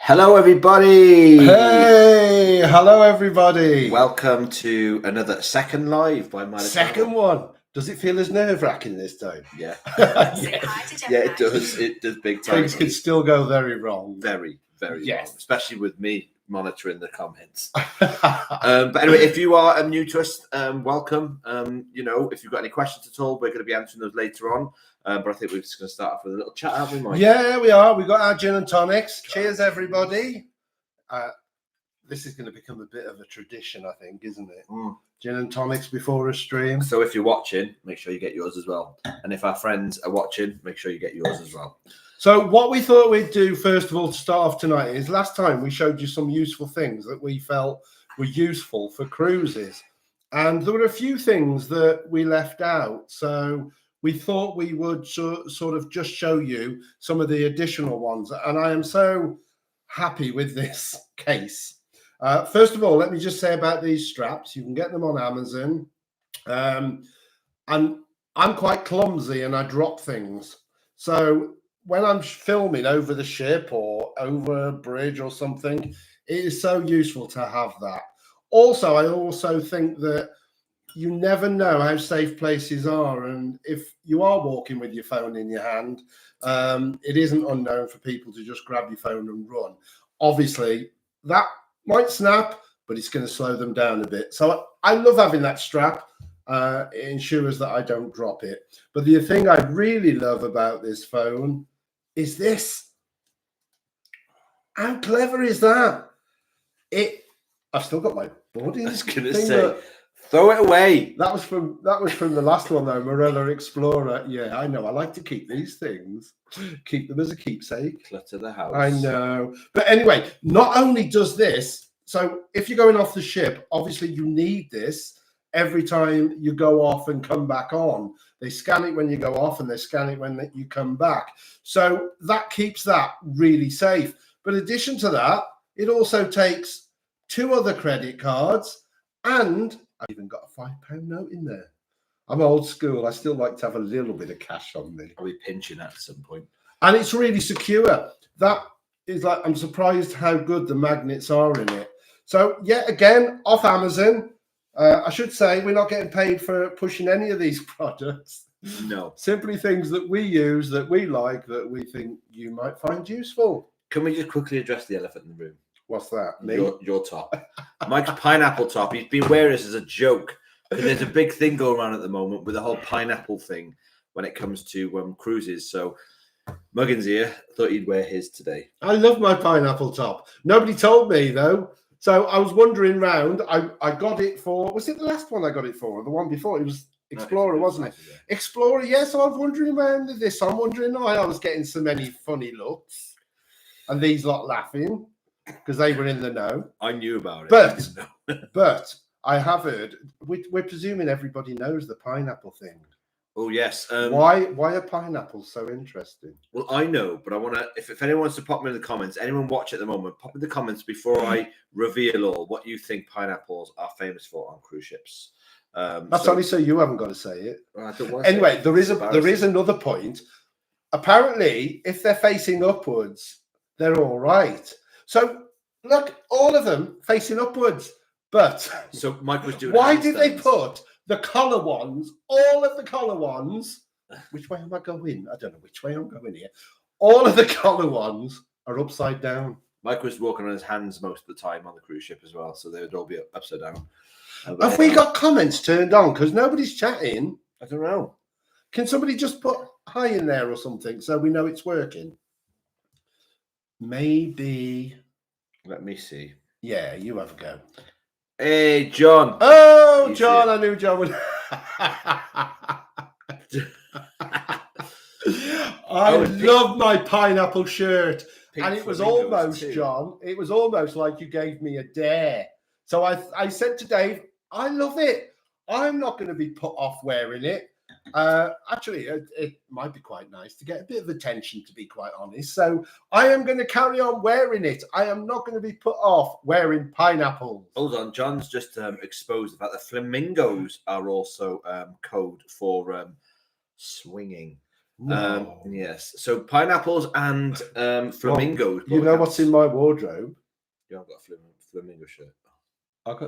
Hello, everybody. Hey, hello, everybody. Welcome to another second live by Midatravel. Second one. Does it feel as nerve-wracking this time? Yeah. Yes. Yeah, it does. It does big time. Things can still go very wrong. Very, very Yes. wrong, especially with me monitoring the comments. But anyway, if you are new to us, welcome. If you've got any questions at all, we're going to be answering those later on. But I think we're just going to start off with a little chat, aren't we, Mike? Yeah, we are. We've got our gin and tonics. Cheers, everybody. This is going to become a bit of a tradition, I think, isn't it? Gin and tonics before a stream. So if you're watching, make sure you get yours as well. And if our friends are watching, make sure you get yours as well. So what we thought we'd do, first of all, to start off tonight is last time we showed you some useful things that we felt were useful for cruises. And there were a few things that we left out. So we thought we would sort of just show you some of the additional ones. And I am so happy with this case. First of all, let me just say about these straps. You can get them on Amazon. And I'm quite clumsy and I drop things. So when I'm filming over the ship or over a bridge or something, it is so useful to have that. Also, I also think that you never know how safe places are. And if you are walking with your phone in your hand, it isn't unknown for people to just grab your phone and run. Obviously, that might snap, but it's going to slow them down a bit. So I love having that strap. It ensures that I don't drop it. But the thing I really love about this phone is this. How clever is that? I've still got my boarding. I was going to say, throw it away. That was from the last one though, Marella Explorer. Yeah, I know. I like to keep these things, keep them as a keepsake. Clutter the house. I know. But anyway, not only does this, so if you're going off the ship, obviously you need this every time you go off and come back on. They scan it when you go off and they scan it when you come back. So that keeps that really safe. But in addition to that, it also takes 2 other credit cards, and I've even got a £5 note in there. I'm old school. I still like to have a little bit of cash on me. I'll be pinching that at some point. And it's really secure. That is like, I'm surprised how good the magnets are in it. So yet again, off Amazon. I should say we're not getting paid for pushing any of these products. No. Simply things that we use, that we like, that we think you might find useful. Can we just quickly address the elephant in the room? What's that? Me? Your top. Mike's pineapple top. He's been wearing this as a joke. There's a big thing going around at the moment with the whole pineapple thing when it comes to cruises. So Muggins here thought he'd wear his today. I love my pineapple top. Nobody told me though. So I was wandering around. I got it for, was it the last one I got it for? Or the one before? It was Explorer, wasn't it? Explorer, yes. So I was wandering around with this. I'm wondering why I was getting so many funny looks. And these lot laughing because they were in the know. I knew about it. But I have heard, we're presuming everybody knows the pineapple thing. Oh, yes. Why are pineapples so interesting? Well, I know, but I want to, if anyone wants to pop me in the comments, anyone watch at the moment, pop in the comments before I reveal all what you think pineapples are famous for on cruise ships. That's only so you haven't got to say it. I don't want anyway, there is another point. Apparently, if they're facing upwards, they're all right. So look, all of them facing upwards. But so Mike was doing. Why did they put the collar ones, all of the collar ones? Which way am I going? I don't know which way I'm going here. All of the collar ones are upside down. Mike was walking on his hands most of the time on the cruise ship as well, so they would all be upside down. Have we got comments turned on? Because nobody's chatting. I don't know. Can somebody just put hi in there or something so we know it's working? Maybe. Let me see. Yeah, you have a go. Hey, John. Oh, John. I knew John would. I love my pineapple shirt. And it was almost, John, it was almost like you gave me a dare. So I said to Dave, I love it. I'm not going to be put off wearing it. Actually, it might be quite nice to get a bit of attention, to be quite honest. So I am going to carry on wearing it. I am not going to be put off wearing pineapples. Hold on, John's just exposed the fact that flamingos are also code for swinging. No. Yes. So pineapples and flamingos. You know what's in my wardrobe? You haven't got a flamingo shirt. I've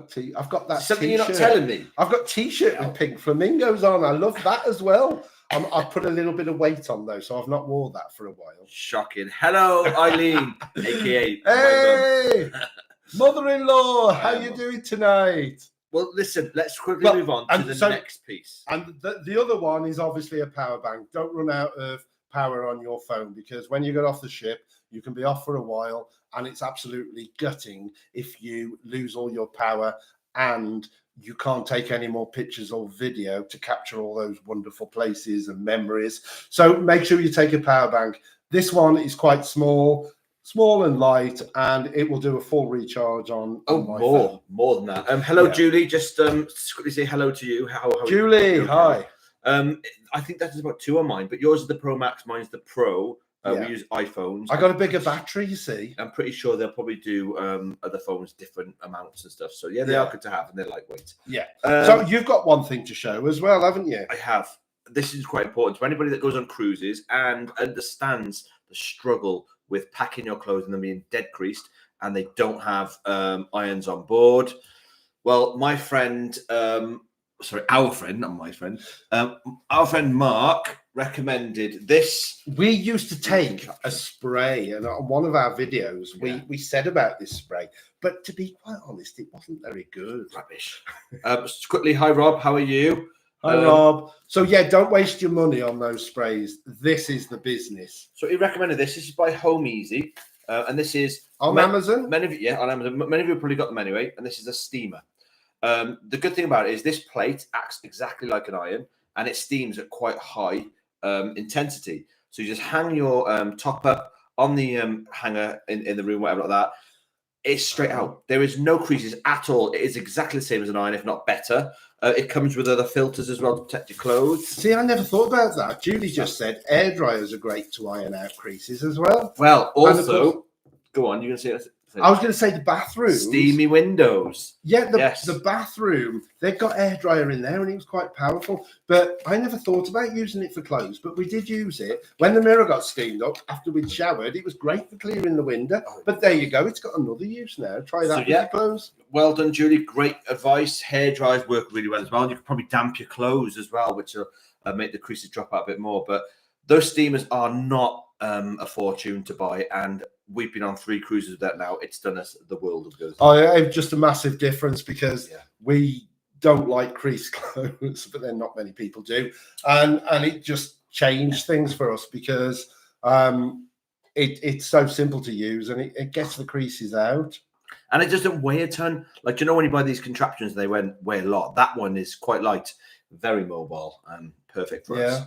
got that Something t-shirt. you're not telling me. I've got t-shirt with pink flamingos on. I love that as well. I put a little bit of weight on though, so I've not worn that for a while. Shocking. Hello, Eileen, aka hey, mother-in-law. How you doing tonight? Well, listen, let's quickly move on to the next piece. And the other one is obviously a power bank. Don't run out of power on your phone, because when you get off the ship, you can be off for a while, and it's absolutely gutting if you lose all your power and you can't take any more pictures or video to capture all those wonderful places and memories. So make sure you take a power bank. This one is quite small and light, and it will do a full recharge on my phone. More than that. Hello, Julie. Just quickly say hello to you. How Julie, hi. I think that is about 2 on mine, but yours is the Pro Max, mine's the Pro. We use iPhones. I got a bigger battery, you see. I'm pretty sure they'll probably do other phones different amounts and stuff. So yeah, they are good to have, and they're lightweight. Yeah. So you've got one thing to show as well, haven't you? I have. This is quite important to anybody that goes on cruises and understands the struggle with packing your clothes and them being dead creased, and they don't have irons on board. Well, my friend, our friend, not my friend, our friend Mark recommended this. We used to take a spray, and on one of our videos, we said about this spray, but to be quite honest, it wasn't very good. Rubbish. Quickly, hi Rob, how are you? Hi Rob. So yeah, don't waste your money on those sprays. This is the business. So he recommended this. This is by Home Easy, and this is on Amazon. Many of you, on Amazon. Many of you have probably got them anyway. And this is a steamer. The good thing about it is this plate acts exactly like an iron, and it steams at quite high intensity. So you just hang your top up on the hanger in the room, whatever like that. It's straight out. There is no creases at all. It is exactly the same as an iron, if not better. It comes with other filters as well to protect your clothes. See, I never thought about that. Julie just said air dryers are great to iron out creases as well. Well, also, go on, you're going to say that. I was going to say the bathroom. Steamy windows. Yeah, the bathroom, they've got air dryer in there, and it was quite powerful. But I never thought about using it for clothes, but we did use it. When the mirror got steamed up after we'd showered, it was great for clearing the window. But there you go. It's got another use now. Try that with your clothes. Well done, Julie. Great advice. Hair dryers work really well as well. You can probably damp your clothes as well, which will make the creases drop out a bit more. But those steamers are not a fortune to buy, and we've been on 3 cruises with that now. It's done us the world of good. Oh, yeah, just a massive difference, because we don't like creased clothes, but then not many people do, and it just changed things for us, because it's so simple to use, and it gets the creases out. And it doesn't weigh a ton. Like, you know, when you buy these contraptions, they weigh a lot. That one is quite light, very mobile, and perfect for us.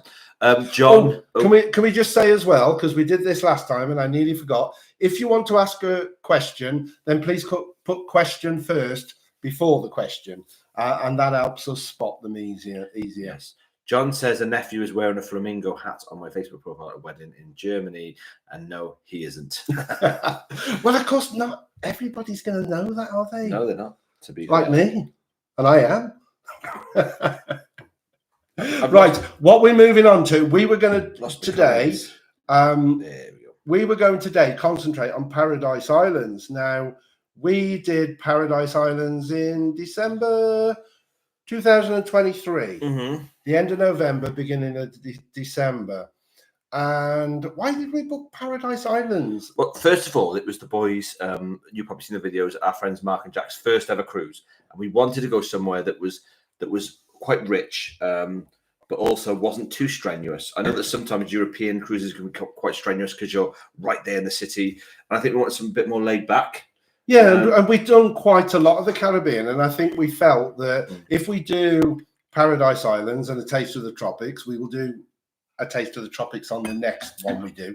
John, can we just say as well, because we did this last time and I nearly forgot, if you want to ask a question, then please put question first before the question, and that helps us spot them easier. Yes. John says a nephew is wearing a flamingo hat on my Facebook profile at a wedding in Germany, and no, he isn't. Well, of course not everybody's going to know that, are they? No, they're not, to be like fair. Me, and I am. Right, what we're moving on to, we were going to today, we were going today concentrate on Paradise Islands. Now, we did Paradise Islands in December 2023, the end of November, beginning of December. And why did we book Paradise Islands? Well, first of all, it was the boys, you've probably seen the videos, our friends Mark and Jack's first ever cruise, and we wanted to go somewhere that was quite rich, but also wasn't too strenuous. I know that sometimes European cruises can be quite strenuous because you're right there in the city, and I think we want some bit more laid back. Yeah, and we've done quite a lot of the Caribbean, and I think we felt that if we do Paradise Islands and a taste of the tropics, we will do a taste of the tropics on the next one we do.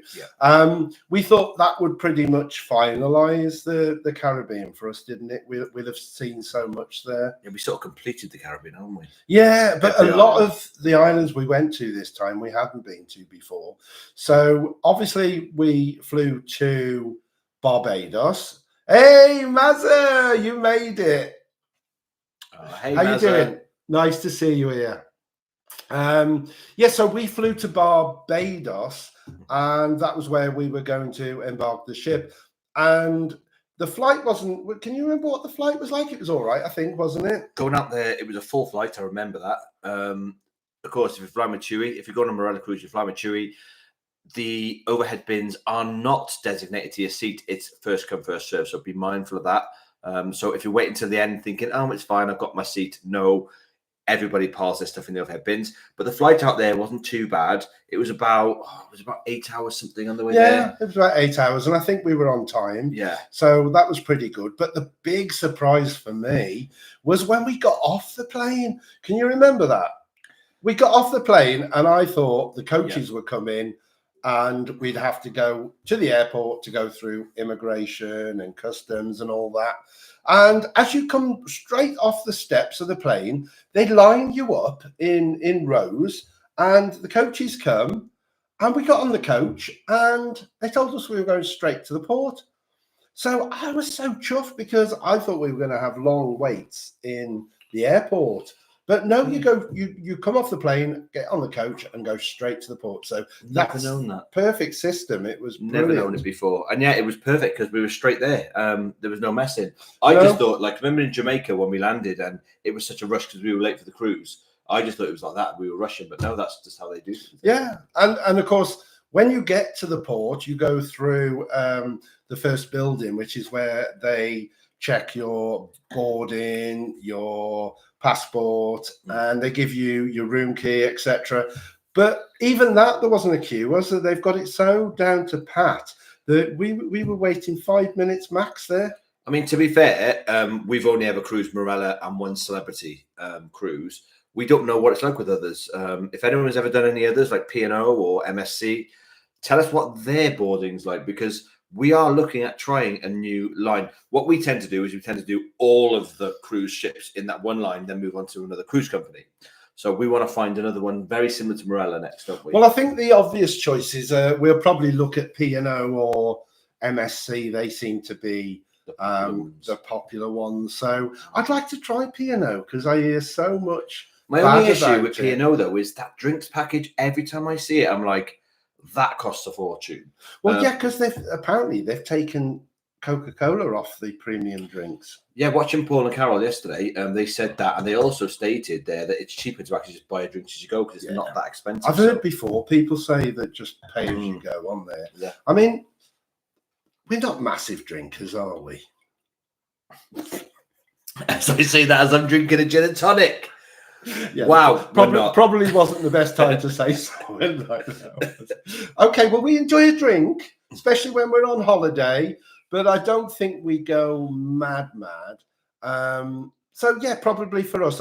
We thought that would pretty much finalize the Caribbean for us, didn't it? We'll have seen so much there. Yeah, we sort of completed the Caribbean, haven't we? Yeah, but a lot of the islands we went to this time we hadn't been to before. So obviously we flew to Barbados. Hey Mazza, you made it. Hey, how Mazza. you doing? Nice to see you here. Yeah, so we flew to Barbados, and that was where we were going to embark the ship. And the flight wasn't. Can you remember what the flight was like? It was all right, I think, wasn't it? Going out there, it was a full flight. I remember that. Of course, if you fly with TUI, if you go on a Marella cruise, you fly with TUI. The overhead bins are not designated to your seat. It's first come, first serve. So be mindful of that. So if you wait until the end thinking, oh, it's fine, I've got my seat. No, everybody piles their stuff in the overhead bins. But the flight out there wasn't too bad. It was about 8 hours something on the way there. Yeah, it was about 8 hours, and I think we were on time. Yeah. So that was pretty good. But the big surprise for me was when we got off the plane. Can you remember that? We got off the plane, and I thought the coaches would come in, and we'd have to go to the airport to go through immigration and customs and all that. And as you come straight off the steps of the plane, they line you up in rows, and the coaches come, and we got on the coach, and they told us we were going straight to the port. So I was so chuffed because I thought we were going to have long waits in the airport. But no, you come off the plane, get on the coach, and go straight to the port. So that's known that perfect system. It was never brilliant. known it before, and yeah, it was perfect because we were straight there. There was no messing. I just thought, like, remember in Jamaica when we landed, and it was such a rush because we were late for the cruise. I just thought it was like that. We were rushing, but no, that's just how they do it. Yeah, and of course, when you get to the port, you go through the first building, which is where they check your boarding, your passport, and they give you your room key, etc. But even that, there wasn't a queue, was there? They've got it so down to pat that we were waiting 5 minutes max there. I mean, to be fair, we've only ever cruised Marella and one celebrity cruise. We don't know what it's like with others. If anyone's ever done any others, like P&O or MSC, tell us what their boarding's like, because we are looking at trying a new line. What we tend to do is we tend to do all of the cruise ships in that one line, then move on to another cruise company. So we want to find another one very similar to Marella next, don't we? Well, I think the obvious choices, we'll probably look at P&O or MSC. They seem to be the popular ones. So I'd like to try P&O because I hear so much. My only issue with P&O, though, is that drinks package. Every time I see it, I'm like, that costs a fortune. Well, yeah, because they've taken Coca-Cola off the premium drinks. Yeah, watching Paul and Carol yesterday, they said that, and they also stated there that it's cheaper to actually just buy a drink as you go because it's not that expensive. I've heard before people say that just pay as you go on there. Yeah. I mean, we're not massive drinkers, are we? So you say that as I'm drinking a gin and tonic. Yeah, wow, probably wasn't the best time to say so. Okay, well, we enjoy a drink, especially when we're on holiday, but I don't think we go mad. So yeah, probably for us,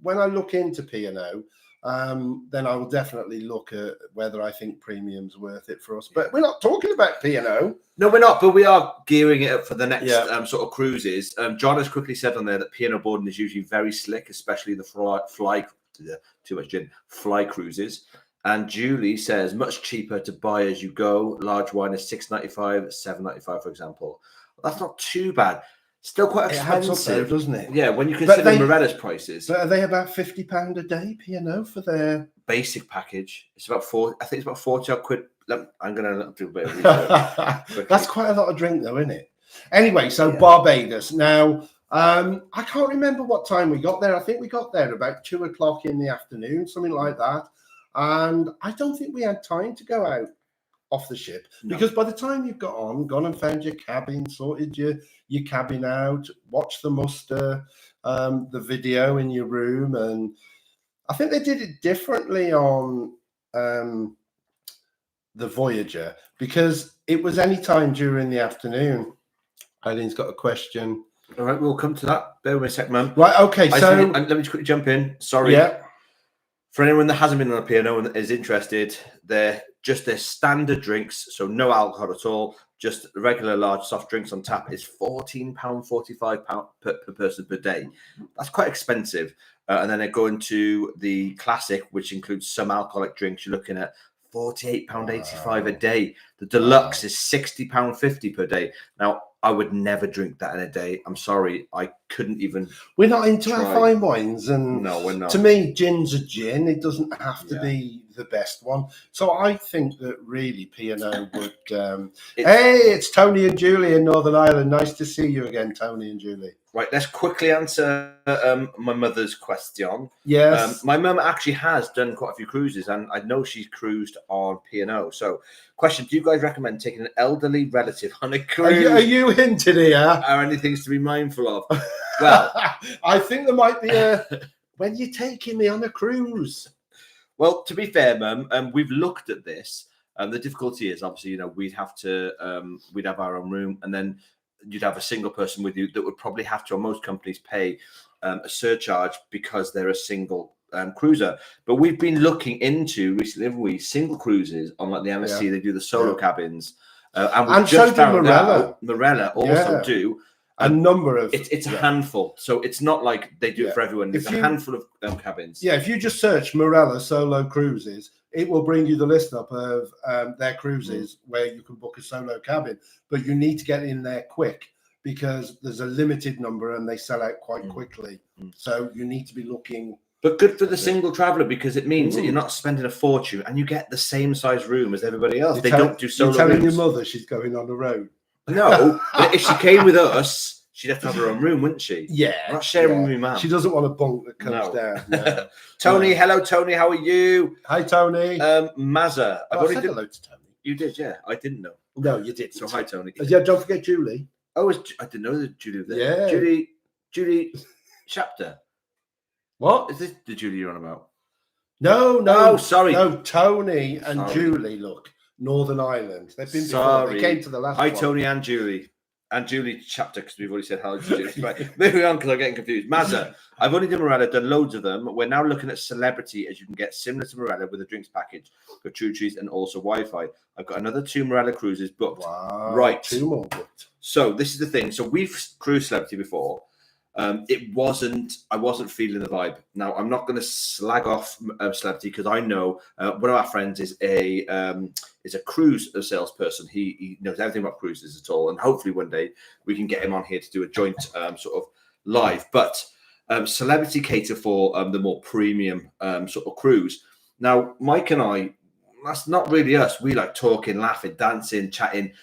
when I look into P&O, then I will definitely look at whether I think premium's worth it for us. But we're not talking about P&O. No, we're not, but we are gearing it up for the next sort of cruises. John has quickly said on there that P&O boarding is usually very slick, especially the fly cruises. And Julie says much cheaper to buy as you go. Large wine is $6.95, $7.95, for example. That's not too bad. Still quite expensive, adds up though, doesn't it? Yeah, when you consider Morella's prices. But are they about £50 a day, P&O, for their basic package? It's about I think it's about 40 quid. I'm gonna do a bit of research. That's quite a lot of drink, though, isn't it? Anyway, so Barbados. Now, I can't remember what time we got there. I think we got there about 2 o'clock in the afternoon, something like that. And I don't think we had time to go out off the ship because by the time you've gone and found your cabin, sorted your cabin out, watched the muster, the video in your room, and I think they did it differently on the Voyager because it was any time during the afternoon. Eileen's got a question. All right, we'll come to that. Bear with me a sec, man. Right, okay. So let me just quickly jump in. Sorry. Yeah. For anyone that hasn't been on a P&O and is interested, they're just their standard drinks, so no alcohol at all, just regular large soft drinks on tap is £14.45 per person per day. That's quite expensive. And then they go into the classic, which includes some alcoholic drinks. You're looking at £48.85 a day. The deluxe is £60.50 per day. Now, I would never drink that in a day. I'm sorry, I couldn't even. We're not into our fine wines, and no, we're not. To me, gin's a gin. It doesn't have to be the best one. So I think that really P&O would. Hey, it's Tony and Julie in Northern Ireland. Nice to see you again, Tony and Julie. Right, let's quickly answer my mother's question. Yes. My mum actually has done quite a few cruises, and I know she's cruised on P&O. So, question, do you guys recommend taking an elderly relative on a cruise? Are you hinted here? Are any things to be mindful of? Well, I think there might be a... when you're taking me on a cruise. Well, to be fair, Mum, we've looked at this. The difficulty is, obviously, we'd have our own room, and then you'd have a single person with you that would probably have to, or most companies pay a surcharge because they're a single cruiser. But we've been looking into recently, haven't we, single cruises on like the MSC. They do the solo cabins, and we've just found out Marella also do a number of. It's a handful, so it's not like they do it for everyone. It's a handful of cabins. Yeah, if you just search Marella solo cruises, it will bring you the list up of their cruises where you can book a solo cabin, but you need to get in there quick because there's a limited number and they sell out quite quickly. So you need to be looking. But good for the single traveller because it means that you're not spending a fortune and you get the same size room as everybody else. They don't do solo. You're telling your mother she's going on the road. No, but if she came with us, she'd have to have her own room, wouldn't she? Yeah. I'm not sharing with me, man. She doesn't want a bunk that comes down. No. Tony, hello, Tony. How are you? Hi, Tony. Mazza. I said hello to Tony. You did, yeah. I didn't know. No, you did. So hi, Tony. Yeah, don't forget Julie. Oh, I didn't know that Julie was there. Yeah. Julie Chapter. What? Is this the Julie you're on about? No. Oh, sorry. No, Tony and Julie, look. Northern Ireland. They've been before. They came to the last one. Hi, Tony and Julie. And Julie Chapter, because we've already said hello to Julie. Right, moving on, because I'm getting confused. Mazza, I've only done Marella, done loads of them. We're now looking at Celebrity, as you can get similar to Marella with a drinks package, got tuicruises and also Wi-Fi. I've got another 2 Marella cruises booked. Wow, right. 2 more booked. So this is the thing. So we've cruised Celebrity before. I wasn't feeling the vibe. Now I'm not going to slag off Celebrity because I know one of our friends is a cruise salesperson. He knows everything about cruises at all, and hopefully one day we can get him on here to do a joint sort of live. But Celebrity cater for the more premium sort of cruise. Now Mike and I, that's not really us. We like talking, laughing, dancing, chatting.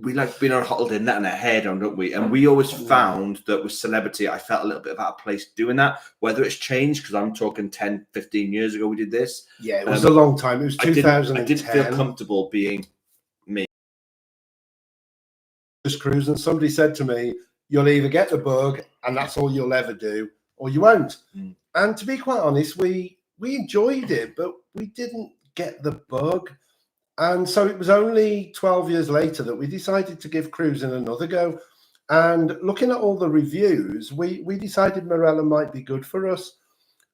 We like being on holiday and letting our hair on, don't we? And we always found that with Celebrity, I felt a little bit out of place doing that. Whether it's changed, because I'm talking 10, 15 years ago we did this. Yeah, it was a long time. It was 2010. I didn't feel comfortable being me. Just cruising. Somebody said to me, you'll either get the bug and that's all you'll ever do, or you won't. And to be quite honest, we enjoyed it, but we didn't get the bug. And so it was only 12 years later that we decided to give cruising another go. And looking at all the reviews, we decided Marella might be good for us.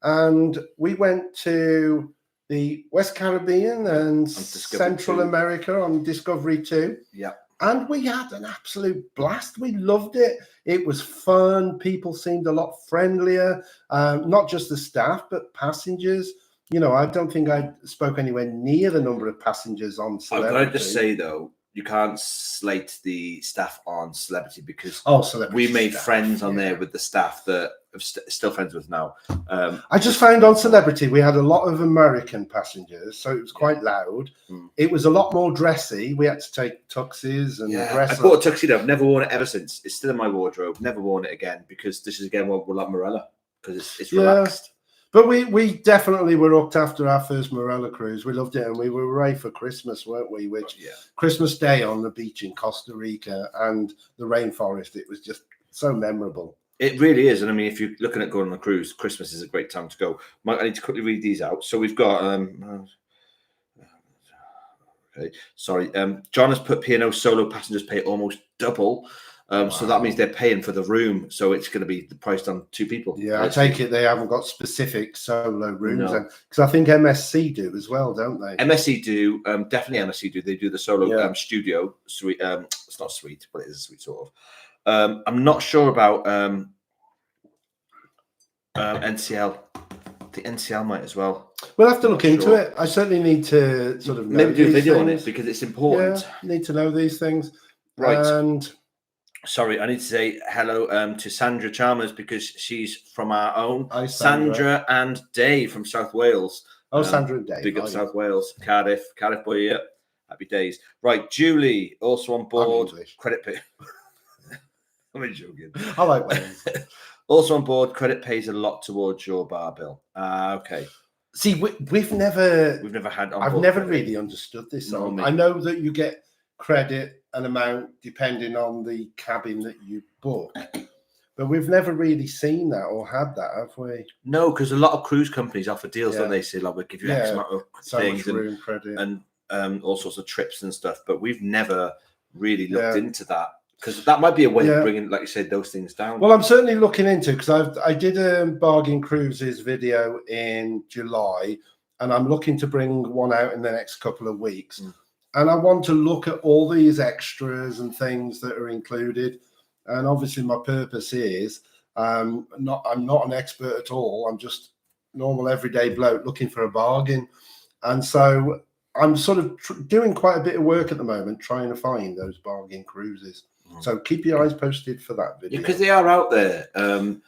And we went to the West Caribbean and Central America on Discovery 2. Yeah. And we had an absolute blast. We loved it. It was fun. People seemed a lot friendlier, not just the staff, but passengers. You know, I don't think I spoke anywhere near the number of passengers on Celebrity. I've got to just say, though, you can't slate the staff on Celebrity because we made friends on there with the staff that are still friends with now. I just found on Celebrity we had a lot of American passengers, so it was quite loud. It was a lot more dressy. We had to take tuxes and dress I bought a tuxedo. I've never worn it ever since. It's still in my wardrobe. Never worn it again because this is again what we're like Marella because it's relaxed. But we definitely were hooked after our first Marella cruise. We loved it, and we were ready for Christmas, weren't we? Christmas Day on the beach in Costa Rica and the rainforest. It was just so memorable. It really is. And I mean, if you're looking at going on a cruise, Christmas is a great time to go. Mike, I need to quickly read these out. So we've got okay, sorry. John has put P&O solo passengers pay almost double. So that means they're paying for the room. So it's going to be priced on 2 people. Yeah, I take it they haven't got specific solo rooms. Because I think MSC do as well, don't they? MSC do. Definitely MSC do. They do the solo studio suite. It's not suite, but it is a suite sort of. I'm not sure about NCL. the NCL might as well. We'll have to I'm look not into sure. it. I certainly need to sort of know Maybe do a these video on things. it because it's important. Yeah, need to know these things. Right. And sorry, I need to say hello to Sandra Chalmers because she's from our own. Hi, Sandra and Dave from South Wales. Oh, Sandra and Dave. Big up South Wales. Cardiff boy, yeah. Happy days. Right, Julie, also on board. Credit pay. I'm only joking. I like Wales. Also on board, credit pays a lot towards your bar bill. Okay. See, we've never had. I've never really understood this. I know that you get credit an amount depending on the cabin that you book, but we've never really seen that or had that, have we? No, because a lot of cruise companies offer deals, don't they? Say, like, we'll give you X amount of things room credit and all sorts of trips and stuff. But we've never really looked into that. Because that might be a way of bringing, like you said, those things down. Well, I'm certainly looking into, because I did a Bargain Cruises video in July, and I'm looking to bring one out in the next couple of weeks. And I want to look at all these extras and things that are included. And obviously my purpose is, I'm not an expert at all. I'm just normal everyday bloke looking for a bargain. And so I'm sort of doing quite a bit of work at the moment, trying to find those Bargain Cruises. So keep your eyes posted for that video. Because they are out there. And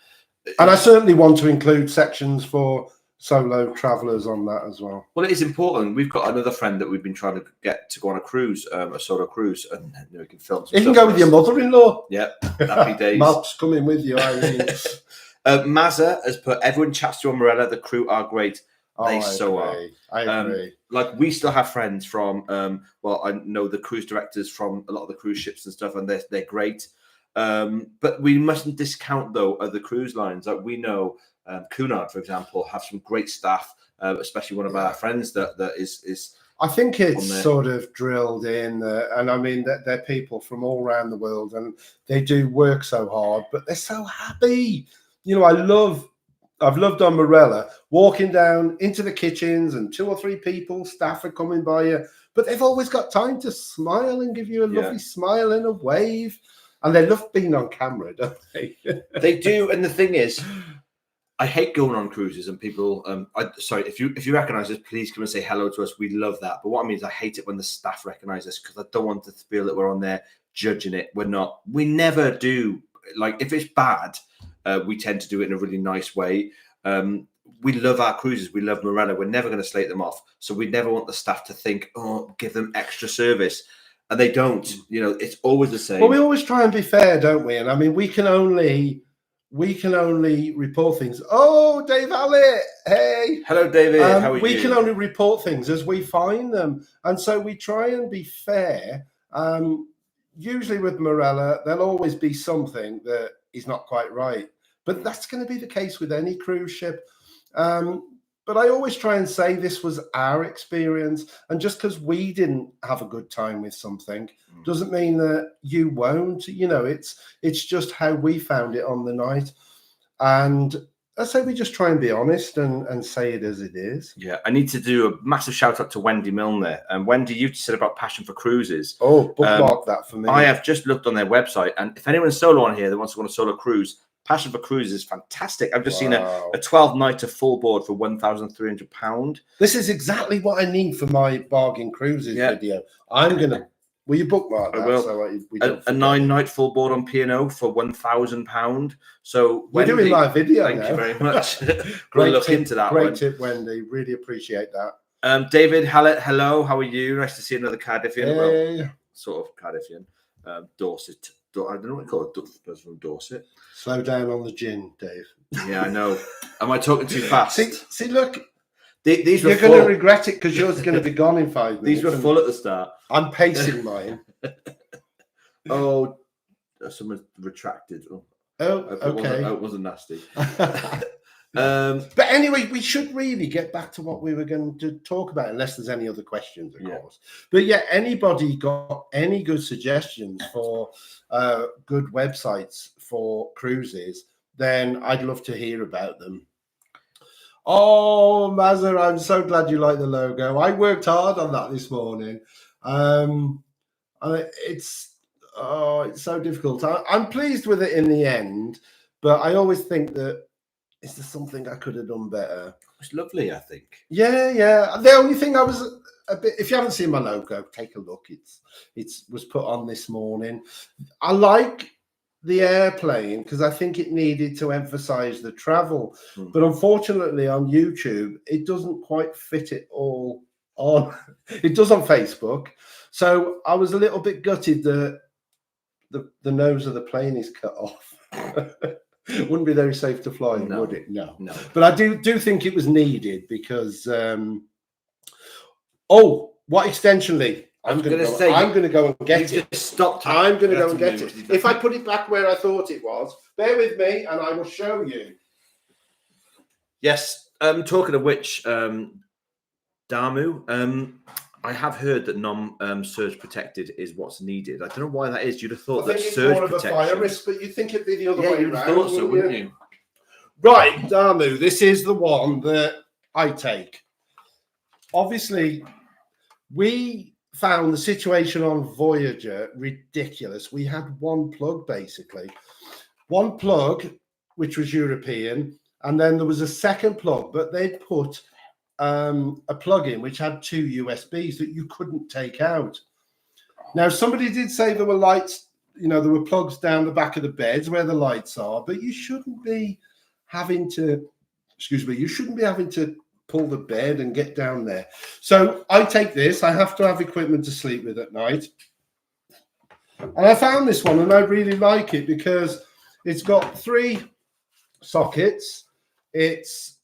I certainly want to include sections for solo travellers on that as well. Well, it is important. We've got another friend that we've been trying to get to go on a cruise, a solo cruise, and we can film some You can go with your mother-in-law. Yeah, happy days. Mark's coming with you. Mazza has put, everyone chats to on Marella, the crew are great. They I agree. Like, we still have friends from, I know the cruise directors from a lot of the cruise ships and stuff, and they're great. But we mustn't discount, though, other cruise lines. Like, we know Cunard, for example, have some great staff, especially one of our friends that is. I think it's sort of drilled in, and I mean that they're people from all around the world, and they do work so hard, but they're so happy. You know, I've loved on Marella walking down into the kitchens, and 2 or 3 people, staff are coming by you, but they've always got time to smile and give you a lovely smile and a wave. And they love being on camera, don't they? They do. And the thing is, I hate going on cruises and people. Sorry, if you recognise us, please come and say hello to us. We love that. But what I mean is, I hate it when the staff recognise us, because I don't want to feel that we're on there judging it. We're not. We never do. Like, if it's bad, we tend to do it in a really nice way. We love our cruises. We love Marella. We're never going to slate them off. So we never want the staff to think, oh, give them extra service. And they don't. You know, it's always the same. Well, we always try and be fair, don't we? And I mean, we can only report things. Oh, Dave Allett, hey. Hello, David. How are you? We can only report things as we find them. And so we try and be fair. Usually with Marella, there'll always be something that is not quite right. But that's going to be the case with any cruise ship. But I always try and say this was our experience. And just because we didn't have a good time with something doesn't mean that you won't. You know, it's just how we found it on the night. And I say we just try and be honest and say it as it is. Yeah, I need to do a massive shout out to Wendy Milner. And Wendy, you said about Passion for Cruises. Oh, bookmark that for me. I have just looked on their website. And if anyone's solo on here that wants to go on a solo cruise, Passion for Cruises is fantastic. I've just seen a 12-nighter full board for £1,300. This is exactly what I need for my Bargain Cruises video. I'm going to... Will you bookmark that? I will. So a 9-night full board on P&O for £1,000. So we're doing live video Thank you very much. Great we'll look into that Great tip, Wendy. Really appreciate that. David Hallett, hello. How are you? Nice to see another Cardiffian. Hey. Well, sort of Cardiffian. Dorset. I don't know what you call it. Person from Dorset. Slow down on the gin, Dave. Yeah, I know. Am I talking too fast? See, look. These You're going to regret it because yours is going to be gone in 5 minutes. These were full at the start. I'm pacing mine. Oh, someone retracted. Oh, okay. It wasn't nasty. But anyway, we should really get back to what we were going to talk about, unless there's any other questions, of course. But yeah, anybody got any good suggestions for good websites for cruises, then I'd love to hear about them. Oh, Mazza, I'm so glad you like the logo. I worked hard on that this morning. It's so difficult. I'm pleased with it in the end, but I always think that is there something I could have done better? It's lovely, I think. Yeah. The only thing I was a bit, if you haven't seen my logo, take a look. It was put on this morning. I like the airplane because I think it needed to emphasize the travel, but unfortunately on YouTube it doesn't quite fit it all on. It does on Facebook, so I was a little bit gutted that the nose of the plane is cut off. Wouldn't be very safe to fly, would it? No. But I do think it was needed because what extension lead? I'm going to go and get it. Just stopped. I'm going to go and get it. If I put it back where I thought it was, bear with me, and I will show you. Yes. Talking of which, Damu, I have heard that non-surge protected is what's needed. I don't know why that is. You'd have thought that surge protection. More of a fire risk, but you'd think it'd be the other way around. Thought so, wouldn't you? Right, Damu, this is the one that I take. Obviously, we found the situation on Voyager ridiculous. We had one plug, basically. One plug, which was European, and then there was a second plug, but they'd put a plug-in which had 2 USBs that you couldn't take out. Now, somebody did say there were lights, there were plugs down the back of the beds where the lights are, but you shouldn't be having to pull the bed and get down there. So I take this. I have to have equipment to sleep with at night. And I found this one and I really like it because it's got 3 sockets. It's,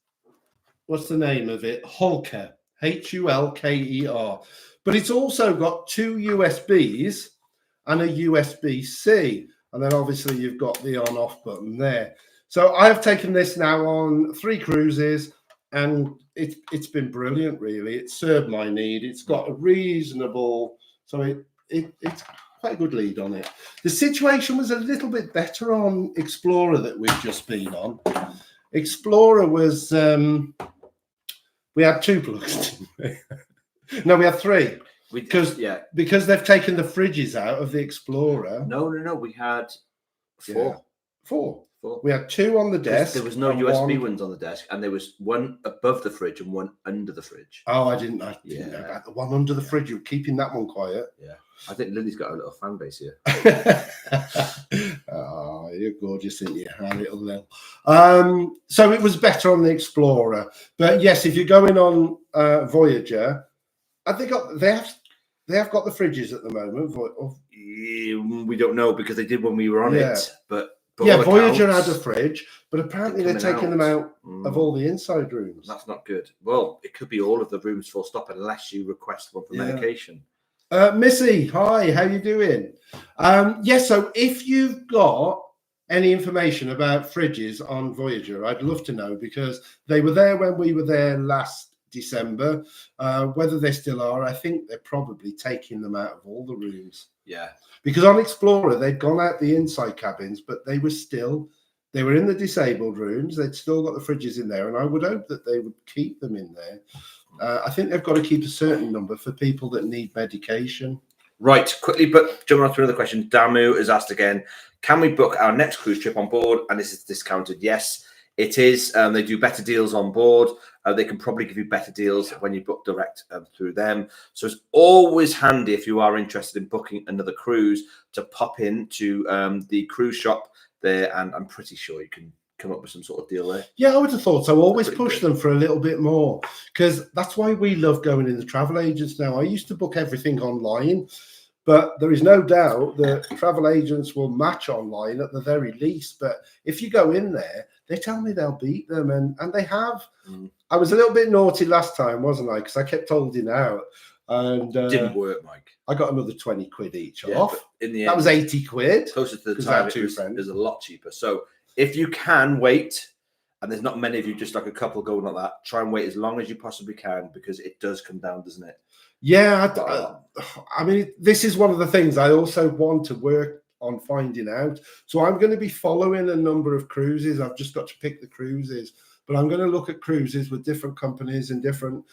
what's the name of it? Hulker, Hulker. But it's also got 2 USBs and a USB-C. And then obviously you've got the on-off button there. So I have taken this now on 3 cruises and it's been brilliant, really. It served my need. It's got a reasonable, so it's quite a good lead on it. The situation was a little bit better on Explorer that we've just been on. Explorer was, we had 2 plugs, didn't we? No, we had 3. Because they've taken the fridges out of the Explorer. No, we had 4. Yeah. 4. We had 2 on the desk. There was no USB ones on the desk, and there was one above the fridge and one under the fridge. Oh, I didn't know about the one under the fridge. You're keeping that one quiet. Yeah. I think Lily's got a little fan base here. Oh, you're gorgeous, aren't you? A little Lil. So it was better on the Explorer. But yes, if you're going on Voyager, I think they have got the fridges at the moment. We don't know because they did when we were on it. But Voyager had a fridge, but apparently they're taking them out of all the inside rooms. That's not good. Well, it could be all of the rooms full stop unless you request one for medication. Missy, hi, how you doing? So if you've got any information about fridges on Voyager, I'd love to know because they were there when we were there last December. Whether they still are, I think they're probably taking them out of all the rooms. Yeah. Because on Explorer, they'd gone out the inside cabins, but they were in the disabled rooms. They'd still got the fridges in there, and I would hope that they would keep them in there. I think they've got to keep a certain number for people that need medication. Right, quickly, but jumping on to another question. Damu has asked again, can we book our next cruise trip on board? And this is discounted. Yes, it is. They do better deals on board. They can probably give you better deals when you book direct through them. So it's always handy if you are interested in booking another cruise to pop into the cruise shop there, and I'm pretty sure you can come up with some sort of deal there. Yeah, I would have thought so. Always push them for a little bit more because that's why we love going in the travel agents now. I used to book everything online, but there is no doubt that travel agents will match online at the very least. But if you go in there, they tell me they'll beat them, and they have. I was a little bit naughty last time, wasn't I? Because I kept holding out. And didn't work, Mike. I got another 20 quid each off. In the end, that was 80 quid. Closer to the time, it was a lot cheaper. So if you can wait, and there's not many of you, just like a couple going like that, try and wait as long as you possibly can because it does come down, doesn't it? Yeah. I mean, this is one of the things I also want to work on finding out. So I'm going to be following a number of cruises. I've just got to pick the cruises, but I'm going to look at cruises with different companies and different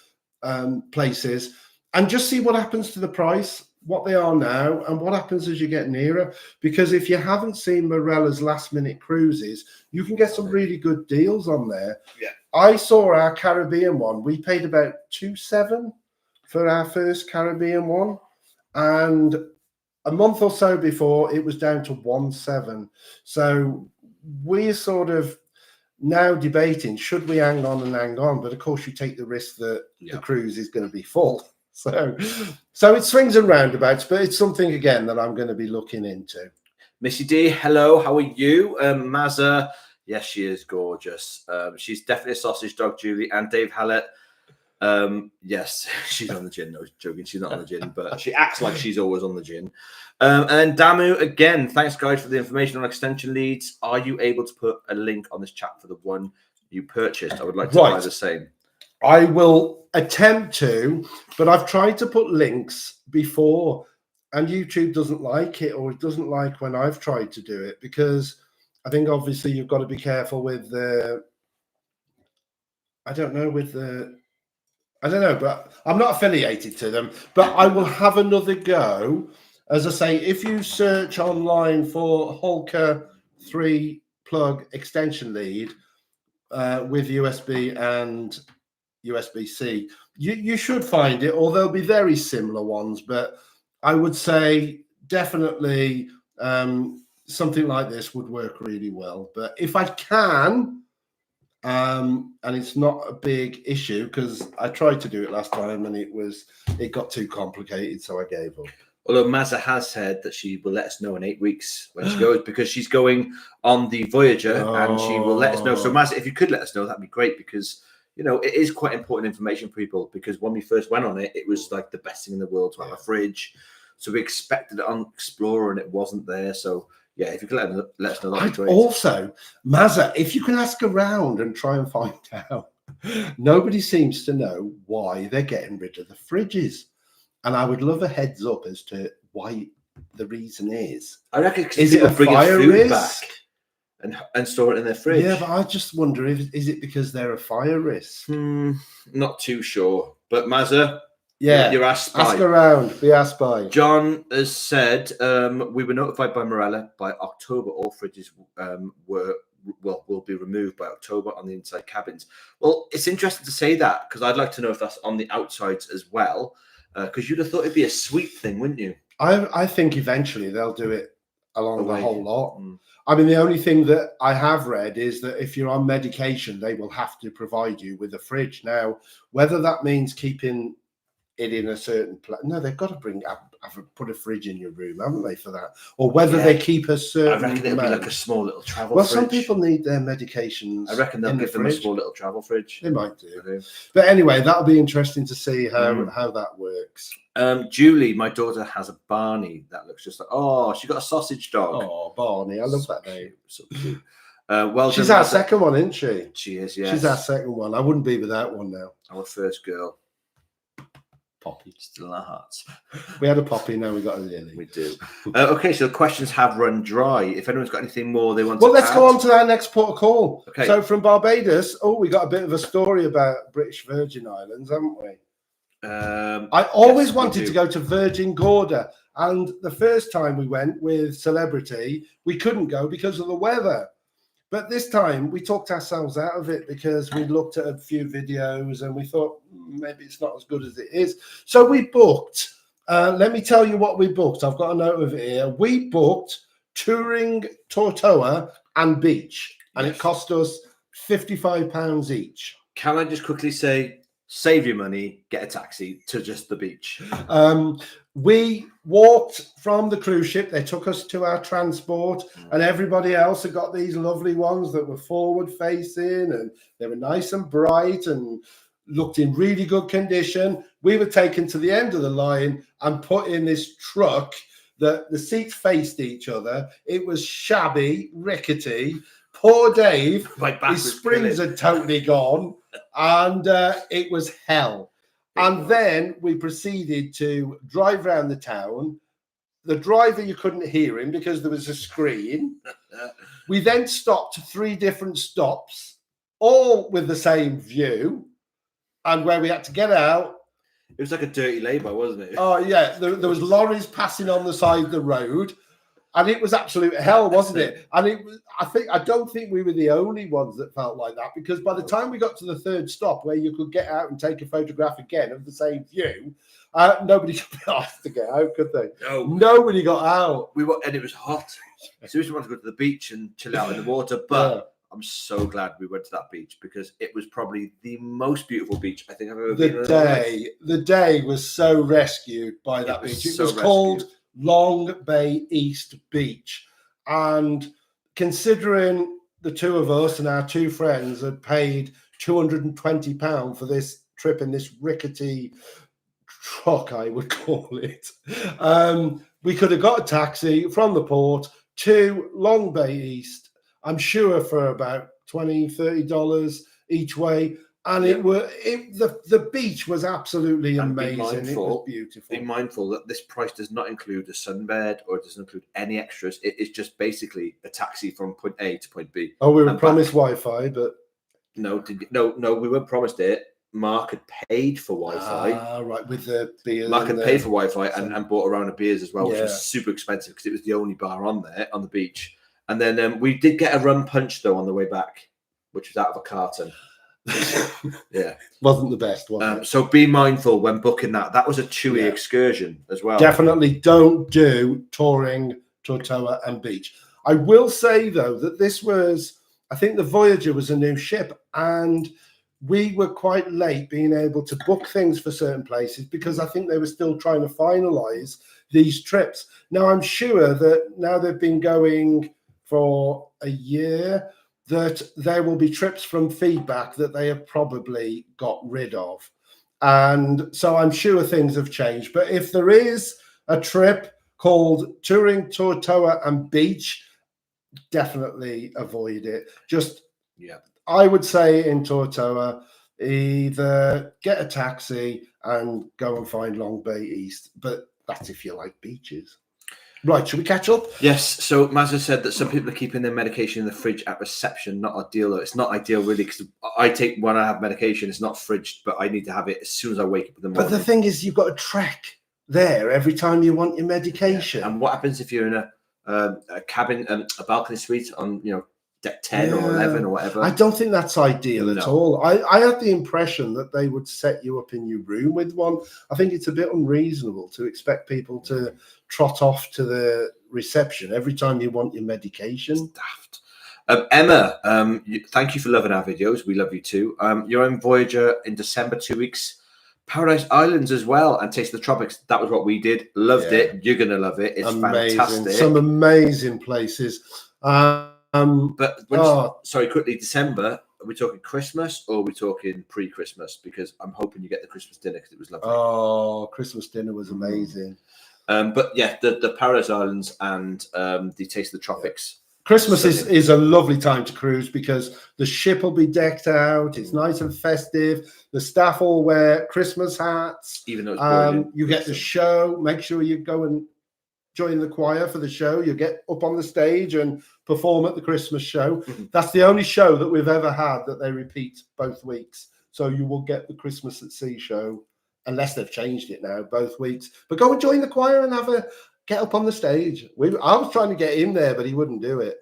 places and just see what happens to the price. what they are now and what happens as you get nearer. Because if you haven't seen Marella's last minute cruises, you can get some really good deals on there. Yeah. I saw our Caribbean one. We paid about 2.7 for our first Caribbean one. And a month or so before, it was down to 1.7. So we're sort of now debating, should we hang on and hang on? But of course, you take the risk that the cruise is going to be full. So it swings and roundabouts, but it's something, again, that I'm going to be looking into. Missy D, hello, how are you? Mazza, yes, she is gorgeous. She's definitely a sausage dog, Julie. And Dave Hallett, yes, she's on the gin. No, joking, she's not on the gin, but she acts like she's always on the gin. And then Damu, again, thanks, guys, for the information on extension leads. Are you able to put a link on this chat for the one you purchased? I would like to buy the same. I will attempt to, but I've tried to put links before, and YouTube doesn't like it, or it doesn't like when I've tried to do it, because I think obviously you've got to be careful with the, I don't know, but I'm not affiliated to them, but I will have another go. As I say, if you search online for Hulker 3 plug extension lead with USB and USB-C, you should find it, or there'll be very similar ones, but I would say definitely something like this would work really well. But if I can, and it's not a big issue, because I tried to do it last time and it got too complicated, so I gave up. Although Mazza has said that she will let us know in 8 weeks when she goes, because she's going on the Voyager and she will let us know. So Mazza, if you could let us know, that'd be great, because you know, it is quite important information for people, because when we first went on it, it was like the best thing in the world to have a fridge. So we expected it on Explorer and it wasn't there. So yeah, if you could let us know, that'd be great. Also, Mazza, if you can ask around and try and find out, nobody seems to know why they're getting rid of the fridges. And I would love a heads up as to why the reason is. I reckon because people bring food back and store it in their fridge. Yeah, but I just wonder, is it because they're a fire risk? Not too sure. But Mazza, yeah, you're asked by. Ask around, be asked by. John has said, we were notified by Marella by October all fridges will be removed by October on the inside cabins. Well, it's interesting to say that, because I'd like to know if that's on the outsides as well, because you'd have thought it'd be a sweep thing, wouldn't you? I think eventually they'll do it along the whole lot. I mean, the only thing that I have read is that if you're on medication, they will have to provide you with a fridge. Now, whether that means keeping it in a certain place, no, they've got to put a fridge in your room, haven't they, for that? Or whether they keep a certain I reckon it'll be like a small little travel fridge. Well, some people need their medications. I reckon they'll give them a small little travel fridge. They might do. But anyway, that'll be interesting to see how that works. Julie, my daughter, has a Barney that looks just like, she got a sausage dog. Oh, Barney, I love that name. So cute. Well, she's our second one, isn't she? She is, yes. She's our second one. I wouldn't be without one now. Our first girl. Poppy. Still in our hearts. We had a Poppy, now we got a Lily. We do. Okay, so the questions have run dry. If anyone's got anything more they want to let's go on to our next port of call. Okay. So from Barbados, we got a bit of a story about British Virgin Islands, haven't we? I always wanted to go to Virgin Gorda, and the first time we went with Celebrity, we couldn't go because of the weather. But this time we talked ourselves out of it, because we looked at a few videos and we thought maybe it's not as good as it is. So we booked. Let me tell you what we booked. I've got a note of it here. We booked touring Tortola and beach, and it cost us £55 each. Can I just quickly say, save your money, get a taxi to just the beach. We walked from the cruise ship. They took us to our transport, and everybody else had got these lovely ones that were forward facing, and they were nice and bright and looked in really good condition. We were taken to the end of the line and put in this truck that the seats faced each other. It was shabby, rickety. Poor Dave, his springs had totally gone, and it was hell. And then we proceeded to drive around the town. The driver, you couldn't hear him because there was a screen. We then stopped 3 different stops, all with the same view, and where we had to get out. It was like a dirty labour, wasn't it? Oh yeah, there was lorries passing on the side of the road, and it was absolute hell, wasn't it? And it was. I don't think we were the only ones that felt like that, because by the time we got to the third stop, where you could get out and take a photograph again of the same view, nobody could be asked to get out, could they? No, nobody got out. And it was hot. So we wanted to go to the beach and chill out in the water, but I'm so glad we went to that beach, because it was probably the most beautiful beach I think I've ever been in. The day was so rescued by that beach. It was called Long Bay East Beach, and considering the two of us and our two friends had paid £220 for this trip in this rickety truck, I would call it, we could have got a taxi from the port to Long Bay East, I'm sure for about $20-30 each way. And the beach was absolutely amazing. It was beautiful. Be mindful that this price does not include a sunbed, or it doesn't include any extras. It is just basically a taxi from point A to point B. Oh, we were promised Wi-Fi, but no, we weren't promised it. Mark had paid for Wi-Fi. Ah, right, with the beers. Mark had paid for Wi-Fi and bought a round of beers as well, which was super expensive because it was the only bar on there on the beach. And then we did get a rum punch though on the way back, which was out of a carton. Yeah, wasn't the best, was it? So be mindful when booking that. That was a TUI excursion as well. Definitely don't do touring Tortola and beach. I will say though that this was, I think the Voyager was a new ship, and we were quite late being able to book things for certain places because I think they were still trying to finalize these trips. Now I'm sure that now they've been going for a year, that there will be trips from feedback that they have probably got rid of. And so I'm sure things have changed. But if there is a trip called Touring Tortola and Beach, definitely avoid it. I would say in Tortola, either get a taxi and go and find Long Bay East. But that's if you like beaches. Right, should we catch up? Yes. So Mazza said that some people are keeping their medication in the fridge at reception. Not ideal, though. It's not ideal, really, because I take, when I have medication, it's not fridged, but I need to have it as soon as I wake up in the morning. But the thing is, you've got to trek there every time you want your medication. Yeah. And what happens if you're in a cabin, a balcony suite on, deck 10 or 11 or whatever? I don't think that's ideal at all. I had the impression that they would set you up in your room with one. I think it's a bit unreasonable to expect people to trot off to the reception every time you want your medication. It's daft. Emma, thank you for loving our videos. We love you too. You're on Voyager in December, 2 weeks. Paradise Islands as well, and Taste of the Tropics. That was what we did. Loved it. You're going to love it. It's amazing. Fantastic. Some amazing places. But sorry, quickly, December, are we talking Christmas or are we talking pre-Christmas? Because I'm hoping you get the Christmas dinner because it was lovely. Oh, Christmas dinner was amazing. But yeah, the Paradise Islands and the Taste of the Tropics. Christmas is a lovely time to cruise because the ship will be decked out. It's nice and festive. The staff all wear Christmas hats. Even though it's you get the show. Make sure you go and join the choir for the show. You get up on the stage and perform at the Christmas show. That's the only show that we've ever had that they repeat both weeks. So you will get the Christmas at Sea show, unless they've changed it now, both weeks. But go and join the choir and get up on the stage. I was trying to get in there, but he wouldn't do it.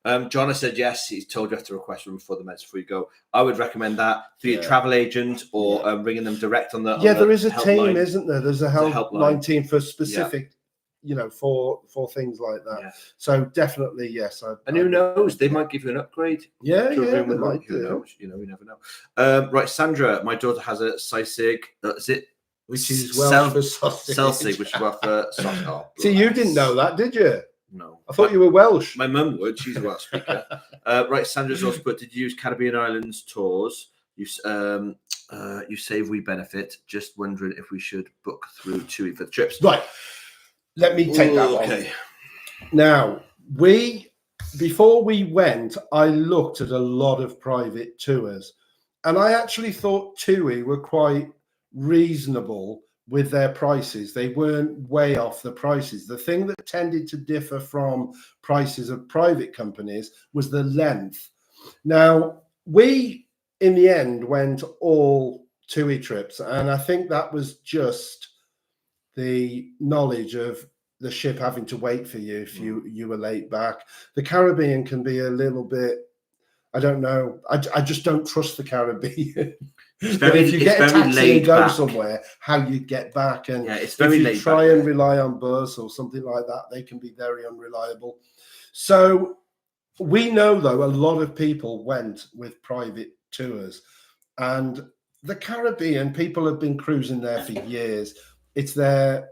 No. John has said yes. He's told you have to request room before the meds before you go. I would recommend that for your travel agent or ringing them direct on the. There is a team, isn't there? There's a helpline team for specific. For things like that. Yeah. So definitely, yes. And who knows? They might give you an upgrade. Yeah, Who knows? You never know. Right, Sandra, my daughter has a Sisig. Is it? Which is Welsh for sausage. Selsig, which is Welsh for sausage. Oh, see, you didn't know that, did you? No. I thought you were Welsh. My mum would. She's a Welsh speaker. Right, Sandra's also put, did you use Caribbean Islands tours? You save, we benefit. Just wondering if we should book through TUI for the trips. Right. Let me take that one. Okay. Now, before we went, I looked at a lot of private tours, and I actually thought TUI were quite reasonable with their prices. They weren't way off the prices. The thing that tended to differ from prices of private companies was the length. Now, we, in the end, went all TUI trips, and I think that was just the knowledge of the ship having to wait for you if you were late back. The Caribbean can be a little bit, I don't know, I just don't trust the Caribbean. If you get a taxi and go somewhere, how you get back, and it's very if you try and rely on bus or something like that, they can be very unreliable. So we know, though, a lot of people went with private tours, and the Caribbean, people have been cruising there for years. It's their,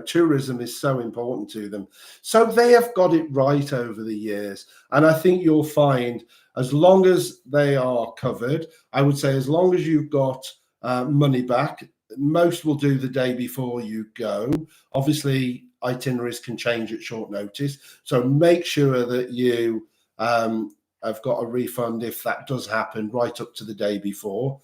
tourism is so important to them. So they have got it right over the years. And I think you'll find, as long as they are covered, I would say as long as you've got money back, most will do the day before you go. Obviously, itineraries can change at short notice. So make sure that you have got a refund if that does happen right up to the day before.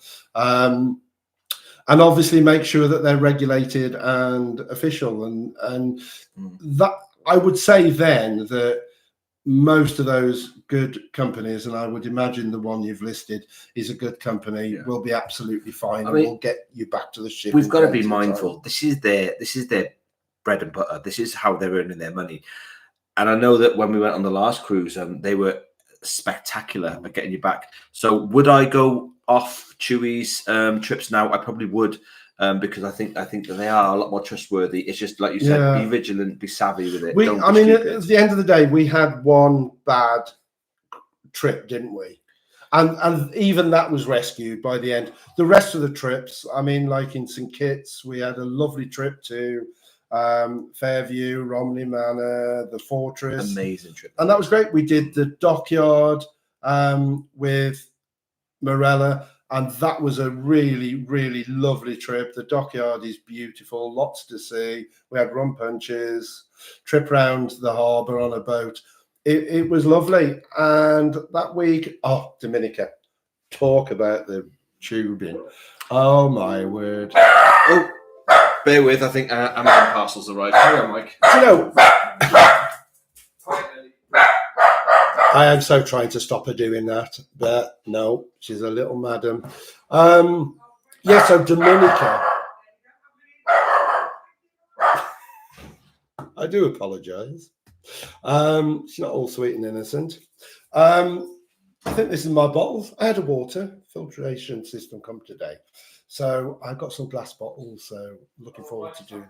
And obviously make sure that they're regulated and official. And that, I would say then that most of those good companies, and I would imagine the one you've listed is a good company, will be absolutely fine. I mean, will get you back to the ship. We've got to be mindful. This is their bread and butter. This is how they're earning their money. And I know that when we went on the last cruise, they were spectacular at getting you back. So would I go off TUI's trips now? I probably would, because I think that they are a lot more trustworthy. It's just like you said, be vigilant, be savvy with it. At the end of the day, we had one bad trip, didn't we? And even that was rescued by the end. The rest of the trips, like in St Kitts, we had a lovely trip to Fairview, Romney Manor, the Fortress. Amazing trip. And that was great. We did the dockyard with Marella, and that was a really, really lovely trip. The dockyard is beautiful, lots to see. We had rum punches, trip round the harbour on a boat. It was lovely. And that week, Dominica, talk about the tubing. Oh, my word. Oh, bear with, I think Amazon parcels arrived. Hang on, Mike. I am so trying to stop her doing that, but no, she's a little madam. So Dominica. I do apologise. She's not all sweet and innocent. I think this is my bottles. I had a water filtration system come today. So I've got some glass bottles, so looking forward to doing.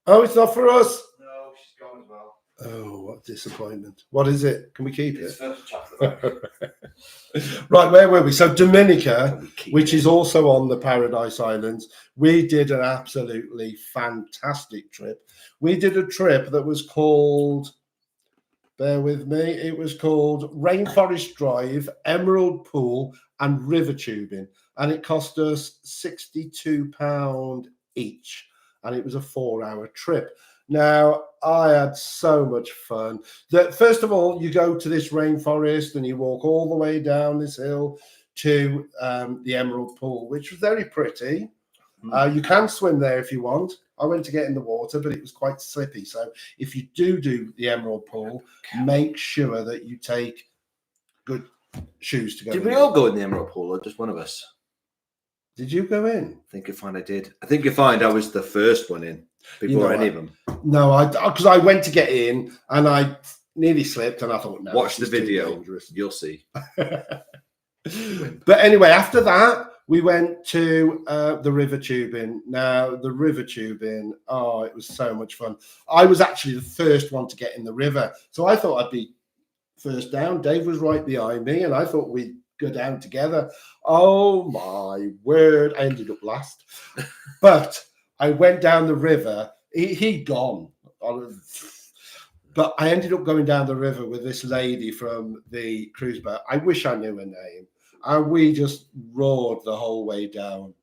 Oh, it's not for us? No, she's gone as well. Oh, what disappointment. What is it? Can we keep it? Chocolate. Right, where were we? So Dominica, which is also on the Paradise Islands, we did an absolutely fantastic trip. We did a trip that was called, bear with me, it was called Rainforest Drive, Emerald Pool and River Tubing. And it cost us £62 each. And it was a 4-hour trip. Now, I had so much fun that, first of all, you go to this rainforest and you walk all the way down this hill to the Emerald Pool, which was very pretty. You can swim there if you want. I went to get in the water, but it was quite slippy. So if you do the Emerald Pool, make sure that you take good shoes to go in. Did we all go in the Emerald Pool, or just one of us? Did you go in? I think you'll find I did. I think you'll find I was the first one in before any of them. No, because I went to get in and I nearly slipped, and I thought, no. Watch the video. You'll see. But anyway, after that, we went to the river tubing. Now, the river tubing, it was so much fun. I was actually the first one to get in the river. So I thought I'd be first down. Dave was right behind me, and I thought we'd go down together. Oh, my word. I ended up last. But I went down the river. He'd gone. But I ended up going down the river with this lady from the cruise boat. I wish I knew her name. And we just roared the whole way down.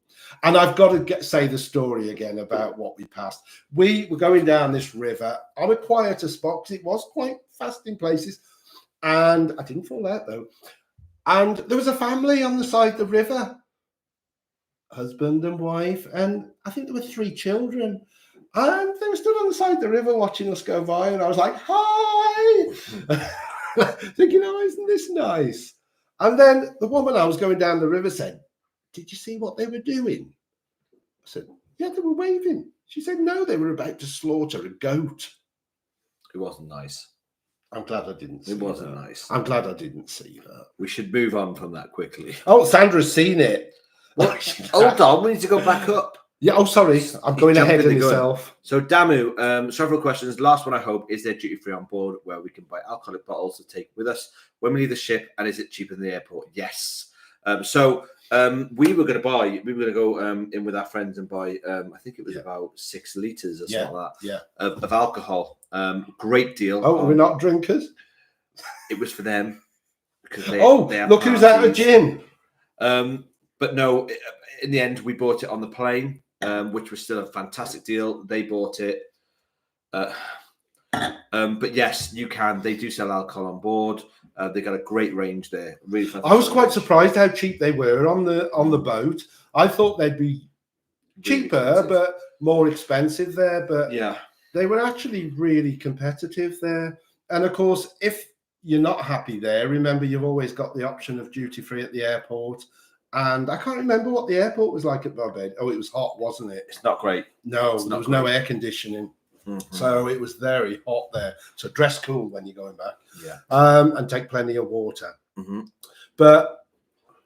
And I've got to say the story again about what we passed. We were going down this river on a quieter spot because it was quite fast in places. And I didn't fall out, though. And there was a family on the side of the river. Husband and wife. And I think there were 3 children. And they were stood on the side of the river watching us go by. And I was like, hi! Thinking, isn't this nice? And then the woman I was going down the river said, did you see what they were doing? I said, yeah, they were waving. She said, no, they were about to slaughter a goat. It wasn't nice. I'm glad I didn't see It wasn't that. nice. I'm glad I didn't see that. We should move on from that quickly. Oh, Sandra's seen it. Hold on, we need to go back up. Yeah, oh, sorry. I'm going ahead of myself. So, Damu, several questions. Last one, I hope, is there duty-free on board where we can buy alcoholic bottles to take with us when we leave the ship? And is it cheaper than the airport? Yes. We were going to go in with our friends and buy, I think it was about 6 litres or something like that of alcohol. Great deal. Oh, we're not drinkers? It was for them. Because they look who's out of gin. But no, in the end, we bought it on the plane, which was still a fantastic deal. They bought it. But yes, you can. They do sell alcohol on board. They got a great range there. Really fantastic. I was quite surprised how cheap they were on the boat. I thought they'd be cheaper, but more expensive there. But yeah, they were actually really competitive there. And of course, if you're not happy there, remember you've always got the option of duty free at the airport. And I can't remember what the airport was like at Barbados. Oh, it was hot, wasn't it? It's not great. No, there was no air conditioning. Mm-hmm. So it was very hot there. So dress cool when you're going back. Yeah. And take plenty of water. Mm-hmm. But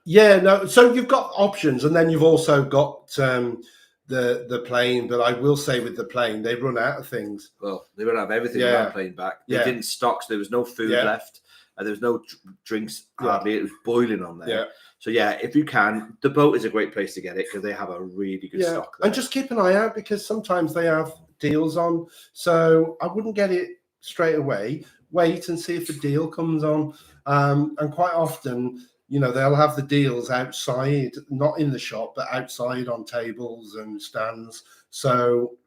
yeah, no. So you've got options, and then you've also got the plane. But I will say with the plane, they run out of things. Well, they run out of everything when I'm plane back. They didn't stock, so there was no food left. And there was no drinks hardly. It was boiling on there. Yeah. So yeah, if you can, the boat is a great place to get it because they have a really good stock there. And just keep an eye out because sometimes they have deals on. So I wouldn't get it straight away. Wait and see if the deal comes on. And quite often, they'll have the deals outside, not in the shop, but outside on tables and stands. So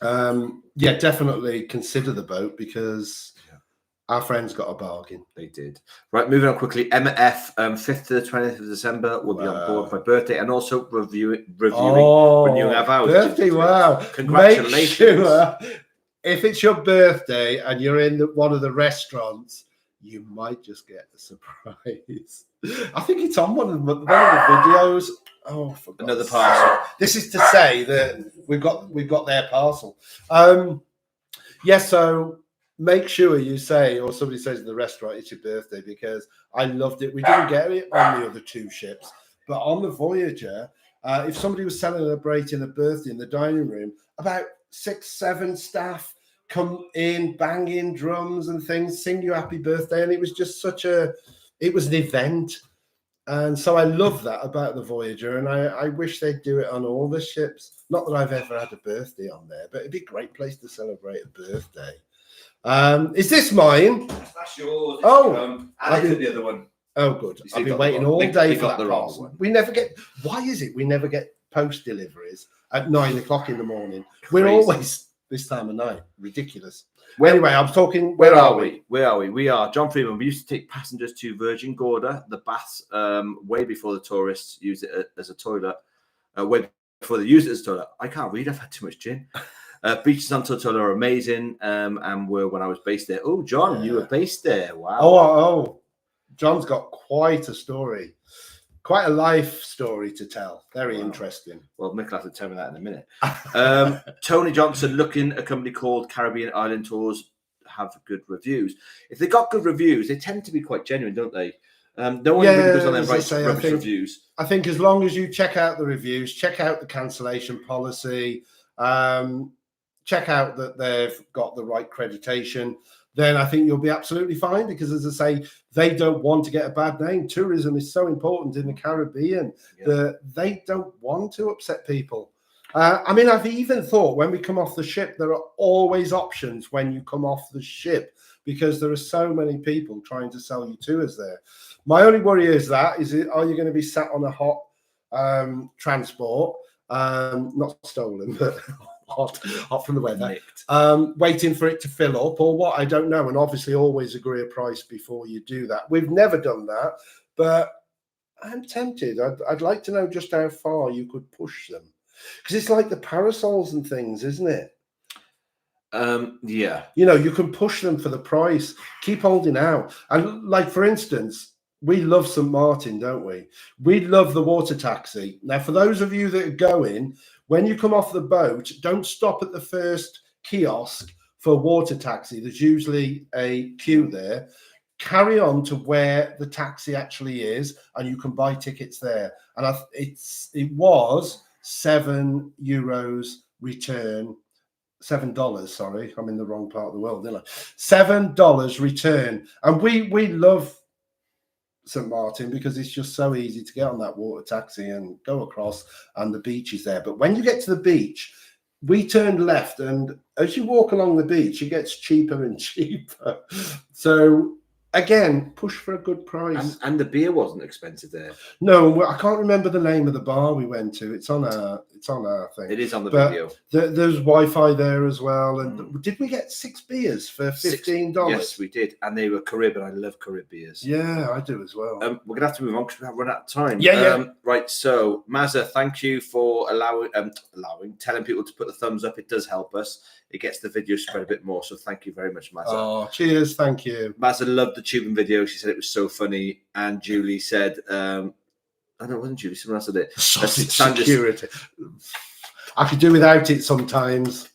definitely consider the boat because our friends got a bargain. They did. Right, moving on quickly. Emma F, 5th to the 20th of December will be on board for my birthday and also reviewing renewing our vows. Birthday, wow. Congratulations. Make sure, if it's your birthday and you're in one of the restaurants, you might just get a surprise. I think it's on one of the videos. Oh, for God's another parcel. This is to say that we've got their parcel. So make sure you say, or somebody says in the restaurant, it's your birthday, because I loved it. We didn't get it on the other 2 ships, but on the Voyager, if somebody was celebrating a birthday in the dining room, about 6-7 staff come in, banging drums and things, sing you happy birthday, and it was just it was an event. And so I love that about the Voyager, and I wish they'd do it on all the ships. Not that I've ever had a birthday on there, but it'd be a great place to celebrate a birthday. Is this mine? That's yours. I did the other one. Oh, good. I've been waiting all day for that parcel. One. We never get. Why is it we never get post deliveries at 9 o'clock in the morning? We're always this time of night. Ridiculous. Anyway, I'm talking. Where are we? We are John Freeman. We used to take passengers to Virgin Gorda, the baths, way before the tourists used it as a toilet. Way before they used it as a toilet. I can't read. I've had too much gin. Beaches on Tortola are amazing, and were when I was based there. Oh, John, you were based there. Wow. Oh, John's got quite a story, quite a life story to tell. Very interesting. Well, Mick will have to tell me that in a minute. Tony Johnson, looking at a company called Caribbean Island Tours, have good reviews. If they got good reviews, they tend to be quite genuine, don't they? No one really goes on there and writes rubbish reviews. I think as long as you check out the reviews, check out the cancellation policy, check out that they've got the right accreditation, then I think you'll be absolutely fine because, as I say, they don't want to get a bad name. Tourism is so important in the Caribbean that they don't want to upset people. I've even thought when we come off the ship, there are always options when you come off the ship because there are so many people trying to sell you tours there. My only worry is are you going to be sat on a hot transport, not stolen, but hot from the weather, waiting for it to fill up or what? I don't know. And obviously always agree a price before you do that. We've never done that, but I'm tempted. I'd like to know just how far you could push them. Because it's like the parasols and things, isn't it? Yeah. You can push them for the price. Keep holding out. And like, for instance, we love St. Martin, don't we? We love the water taxi. Now, for those of you that are going, when you come off the boat, don't stop at the first kiosk for water taxi. There's usually a queue there. Carry on to where the taxi actually is, and you can buy tickets there. And it was €7 return. $7, sorry, I'm in the wrong part of the world, didn't I? $7 return. And we love St. Martin because it's just so easy to get on that water taxi and go across, and the beach is there. But when you get to the beach, we turned left, and as you walk along the beach, it gets cheaper and cheaper. So again, push for a good price. And the beer wasn't expensive there. No, I can't remember the name of the bar we went to. It's on our thing. It is on the But video. There's Wi-Fi there as well. And did we get 6 beers for $15? Yes, we did. And they were Carib, and I love Carib beers. Yeah, I do as well. We're gonna have to move on because we have run out of time. Yeah. Right. So, Mazza, thank you for telling people to put the thumbs up. It does help us. It gets the video spread a bit more. So, thank you very much, Mazza. Oh, cheers. Thank you. Mazza loved the tubing video. She said it was so funny. And Julie said, oh, no, it wasn't Julie. Someone else said it. Security. I could do without it sometimes.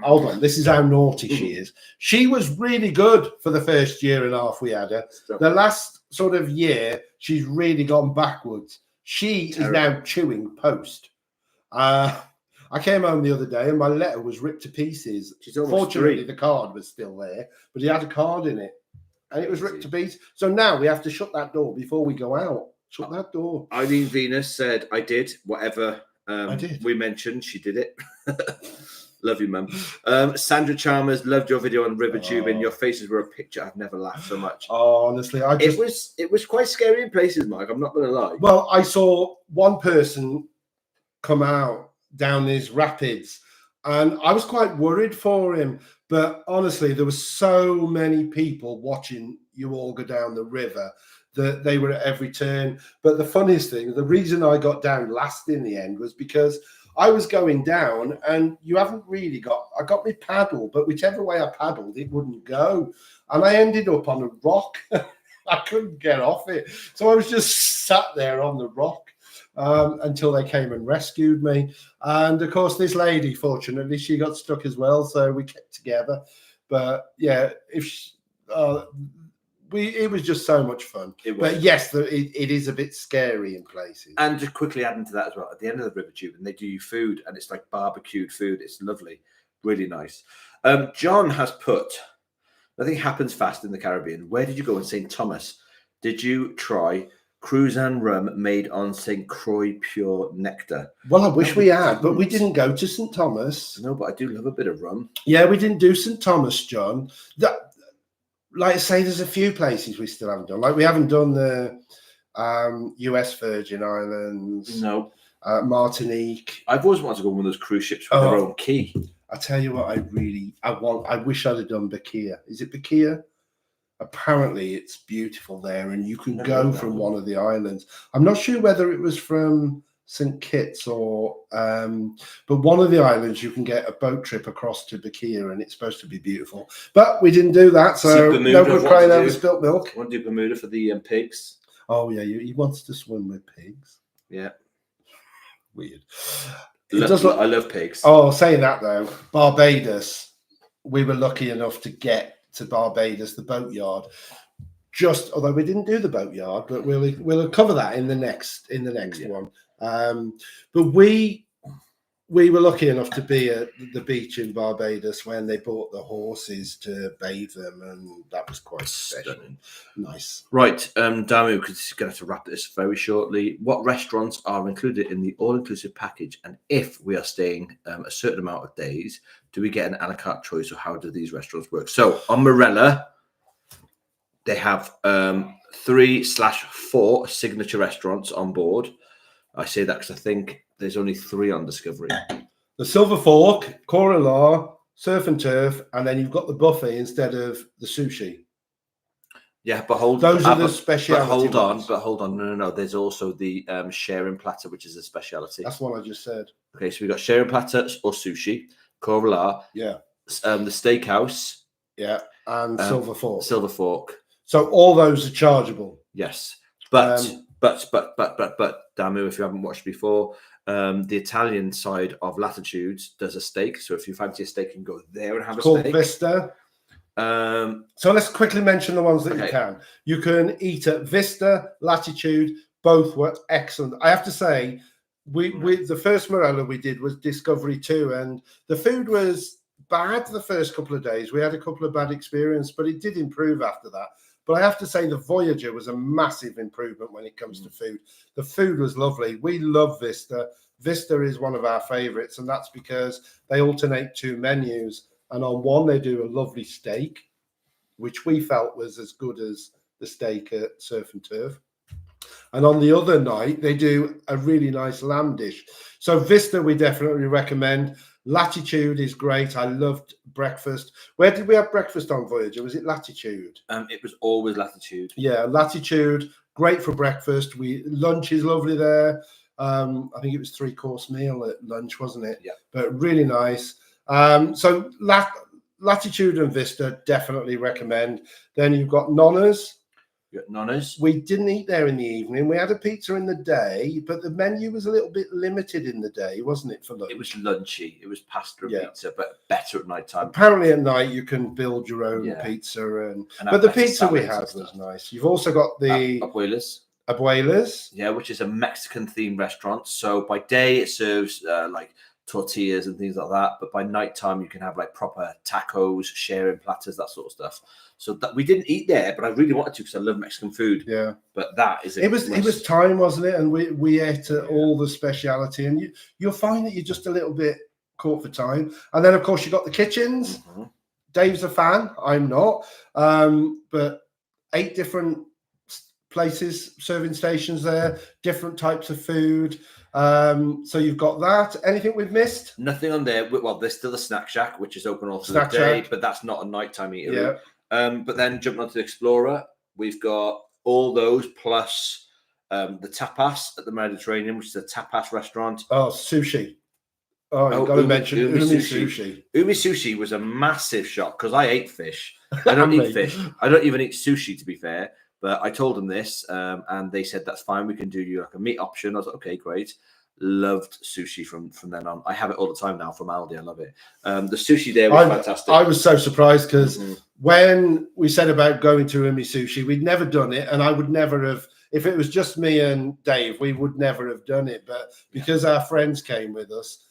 Hold on. This is how naughty she is. She was really good for the first year and a half we had her. The last sort of year, she's really gone backwards. She is now chewing post. I came home the other day and my letter was ripped to pieces. Fortunately, the card was still there, but he had a card in it and it was ripped to pieces. So now we have to shut that door before we go out. Shut that door. Eileen Venus said, I did whatever I did. We mentioned. She did it. Love you, Mum. Sandra Chalmers, loved your video on river tubing. Your faces were a picture. I've never laughed so much. Oh, honestly, it was quite scary in places, Mike. I'm not going to lie. Well, I saw one person come out down these rapids, and I was quite worried for him. But honestly, there were so many people watching you all go down the river that they were at every turn. But the funniest thing, the reason I got down last in the end was because I was going down, and you haven't really I got my paddle, but whichever way I paddled, it wouldn't go. And I ended up on a rock. I couldn't get off it. So I was just sat there on the rock until they came and rescued me. And of course, this lady, fortunately, she got stuck as well. So we kept together. But yeah, it was just so much fun. But yes, it is a bit scary in places. And just quickly adding to that as well, at the end of the river tube, and they do you food, and it's like barbecued food. It's lovely, really nice. John has put, nothing happens fast in the Caribbean. Where did you go in St. Thomas? Did you try Cruzan rum made on St. Croix pure nectar? Well, I wish we had, but we didn't go to St. Thomas. No, but I do love a bit of rum. Yeah, we didn't do St. Thomas, John. Like I say, there's a few places we still haven't done. Like we haven't done the US Virgin Islands. No. Martinique. I've always wanted to go on one of those cruise ships with their own key. I tell you what, I wish I'd have done Bakia. Is it Bakia? Apparently it's beautiful there, and you can go from one of the islands. I'm not sure whether it was from St. Kitts or but one of the islands you can get a boat trip across to Bakia, and it's supposed to be beautiful. But we didn't do that, so no good crying over spilt milk. Want to do Bermuda for the pigs? Oh yeah, he wants to swim with pigs. Yeah. Weird. I love pigs. Oh, saying that though, Barbados, we were lucky enough to get to Barbados, the boatyard. Although we didn't do the boatyard, but we'll cover that in the next one. But we were lucky enough to be at the beach in Barbados when they bought the horses to bathe them, and that was quite special. Nice. Right, Damu, because going to have to wrap this very shortly. What restaurants are included in the all-inclusive package, and if we are staying a certain amount of days, do we get an a la carte choice, or how do these restaurants work? So on Marella, they have 3/4 signature restaurants on board. I say that because I think there's only 3 on Discovery. The Silver Fork, Coralar, Surf and Turf, and then you've got the buffet instead of the sushi. Yeah, but those are the speciality. But hold on. No. There's also the sharing platter, which is a speciality. That's what I just said. Okay, so we've got sharing platter or sushi, Coralar. Yeah. The steakhouse. Yeah, and Silver Fork. Silver Fork. So all those are chargeable. Yes, but Damu, if you haven't watched before, the Italian side of Latitudes does a steak. So if you fancy a steak, you can go there and have a Called steak. Vista. So let's quickly mention the ones that you can. You can eat at Vista, Latitude. Both were excellent. I have to say, we the first Marella we did was Discovery 2, and the food was bad the first couple of days. We had a couple of bad experiences, but it did improve after that. But I have to say the Voyager was a massive improvement when it comes to food. The food was lovely. We love Vista. Vista is one of our favorites, and that's because they alternate 2 menus. And on one, they do a lovely steak, which we felt was as good as the steak at Surf and Turf. And on the other night, they do a really nice lamb dish. So Vista, we definitely recommend. Latitude is great. I loved breakfast. Where did we have breakfast on Voyager? Was it Latitude? It was always Latitude. Yeah, Latitude, great for breakfast. Lunch is lovely there. I think it was 3-course meal at lunch, wasn't it? Yeah. But really nice. So Latitude and Vista, definitely recommend. Then you've got Nonna's. You got Nonna's. We didn't eat there in the evening. We had a pizza in the day, but the menu was a little bit limited in the day, wasn't it, for lunch? It was lunchy. It was pasta and pizza, but better at night time. Apparently at night you can build your own pizza. But the pizza we had was nice. You've also got the Abuela's. Yeah, which is a Mexican-themed restaurant. So by day it serves like tortillas and things like that, but by nighttime you can have like proper tacos, sharing platters, that sort of stuff. So that we didn't eat there, but I really wanted to because I love Mexican food. Yeah, but that is it was time, wasn't it? And we ate all the speciality, and you'll find that you're just a little bit caught for time. And then of course you got the kitchens. Dave's a fan, I'm not, but 8 different places, serving stations there, different types of food. So you've got that. Anything we've missed? Nothing on there. Well, there's still the Snack Shack, which is open all through the day, but that's not a nighttime eatery. Yeah. But then jumping onto the Explorer, we've got all those plus the tapas at the Mediterranean, which is a tapas restaurant. Oh, sushi. Oh, you've got to mention Umi Sushi. Umi Sushi was a massive shock because I ate fish. I don't eat fish. I don't even eat sushi, to be fair. But I told them this, and they said, that's fine. We can do you like a meat option. I was like, okay, great. Loved sushi from then on. I have it all the time now from Aldi. I love it. The sushi there was fantastic. I was so surprised because when we said about going to Umi Sushi, we'd never done it. And I would never have, if it was just me and Dave, we would never have done it. But because our friends came with us,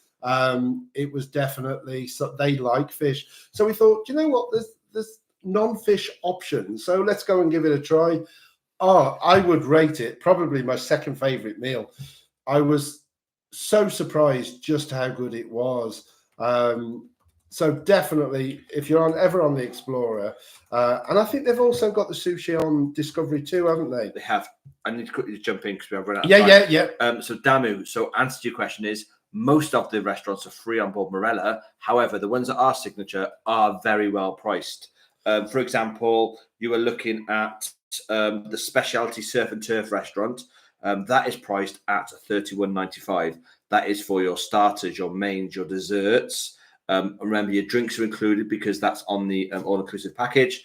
it was definitely, they like fish. So we thought, you know what, there's non-fish options, so let's go and give it a try. I would rate it probably my second favorite meal. I was so surprised just how good it was. So definitely, if you're ever on the Explorer, and I think they've also got the sushi on Discovery too, haven't they? They have. I need to quickly jump in because we have run out of time. Yeah. So Damu, answer to your question is, most of the restaurants are free on board Marella. However, the ones that are signature are very well priced. For example, you are looking at the Specialty Surf and Turf restaurant. That is priced at $31.95. That is for your starters, your mains, your desserts. Remember, your drinks are included because that's on the all-inclusive package.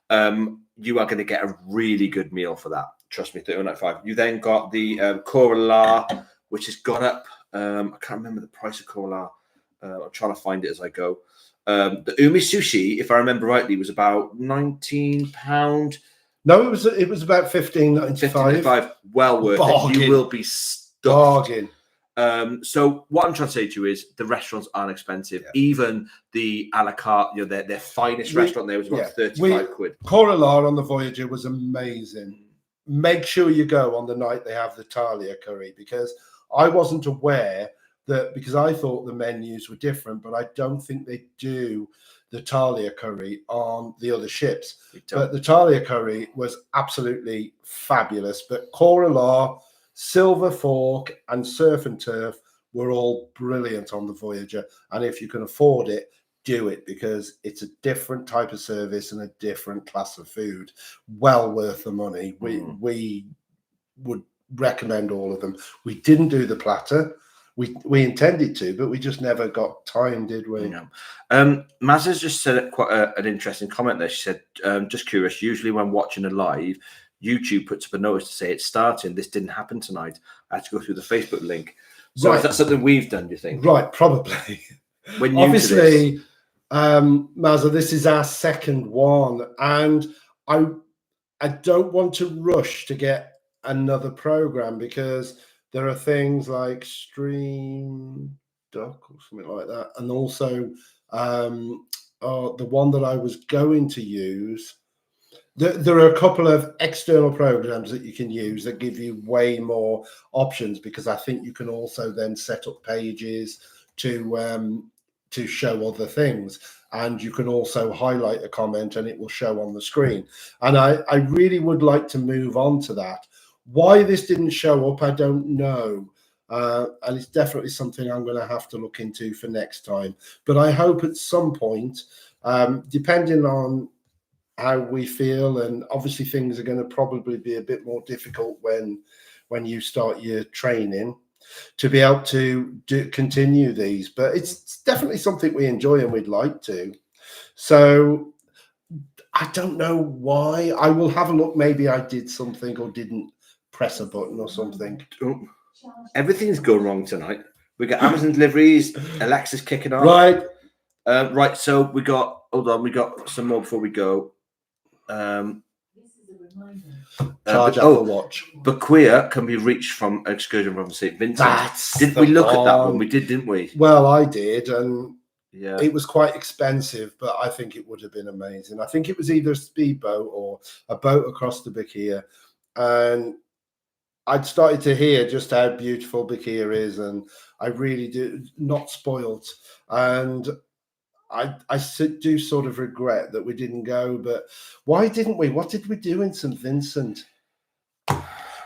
You are going to get a really good meal for that. Trust me, $31.95. You then got the Coral, which has gone up. I can't remember the price of Coral. I'm trying to find it as I go. The Umi Sushi, if I remember rightly, was about £19. No, it was about $15.95. Well worth it. You will be stuffed. Bargain. So what I'm trying to say to you is the restaurants aren't expensive. Even the a la carte, their finest restaurant there was about 35 quid. Coral on the Voyager was amazing. Make sure you go on the night they have the Thalia curry, because I wasn't aware that, because I thought the menus were different, but I don't think they do the Thalia curry on the other ships. But the Thalia curry was absolutely fabulous. But Coral, Silver Fork, and Surf and Turf were all brilliant on the Voyager. And if you can afford it, do it, because it's a different type of service and a different class of food. Well worth the money. We would recommend all of them. We didn't do the platter. we intended to, but we just never got time, did we? No. Mazza's just said quite an interesting comment there. She said, just curious, usually when watching a live, YouTube puts up a notice to say it's starting. This didn't happen tonight. I had to go through the Facebook link. So Right. is that something we've done, do you think? Right, probably. When new Obviously, Mazza, this is our second one, and I don't want to rush to get another program because there are things like Stream Duck or something like that, and also the one that I was going to use. There are a couple of external programs that you can use that give you way more options, because I think you can also then set up pages to show other things, and you can also highlight a comment and it will show on the screen. And I really would like to move on to that. Why this didn't show up, I don't know. And it's definitely something I'm going to have to look into for next time. But I hope at some point, depending on how we feel, and obviously things are going to probably be a bit more difficult when you start your training, to be able to continue these. But it's definitely something we enjoy and we'd like to. So I don't know why. I will have a look. Maybe I did something or didn't press a button or something. Oh, everything's going wrong tonight. We got Amazon deliveries, Alexa's kicking off. Right. Right, so we got some more before we go. Charge Apple Watch. Bequia can be reached from Excursion from St. Vincent. Did we look at that one? We did, didn't we? Well, I did, and yeah, it was quite expensive, but I think it would have been amazing. I think it was either a speedboat or a boat across the Bequia, and I'd started to hear just how beautiful Bequia is, and I really do, not spoilt, and I do sort of regret that we didn't go. But why didn't we? What did we do in St. Vincent?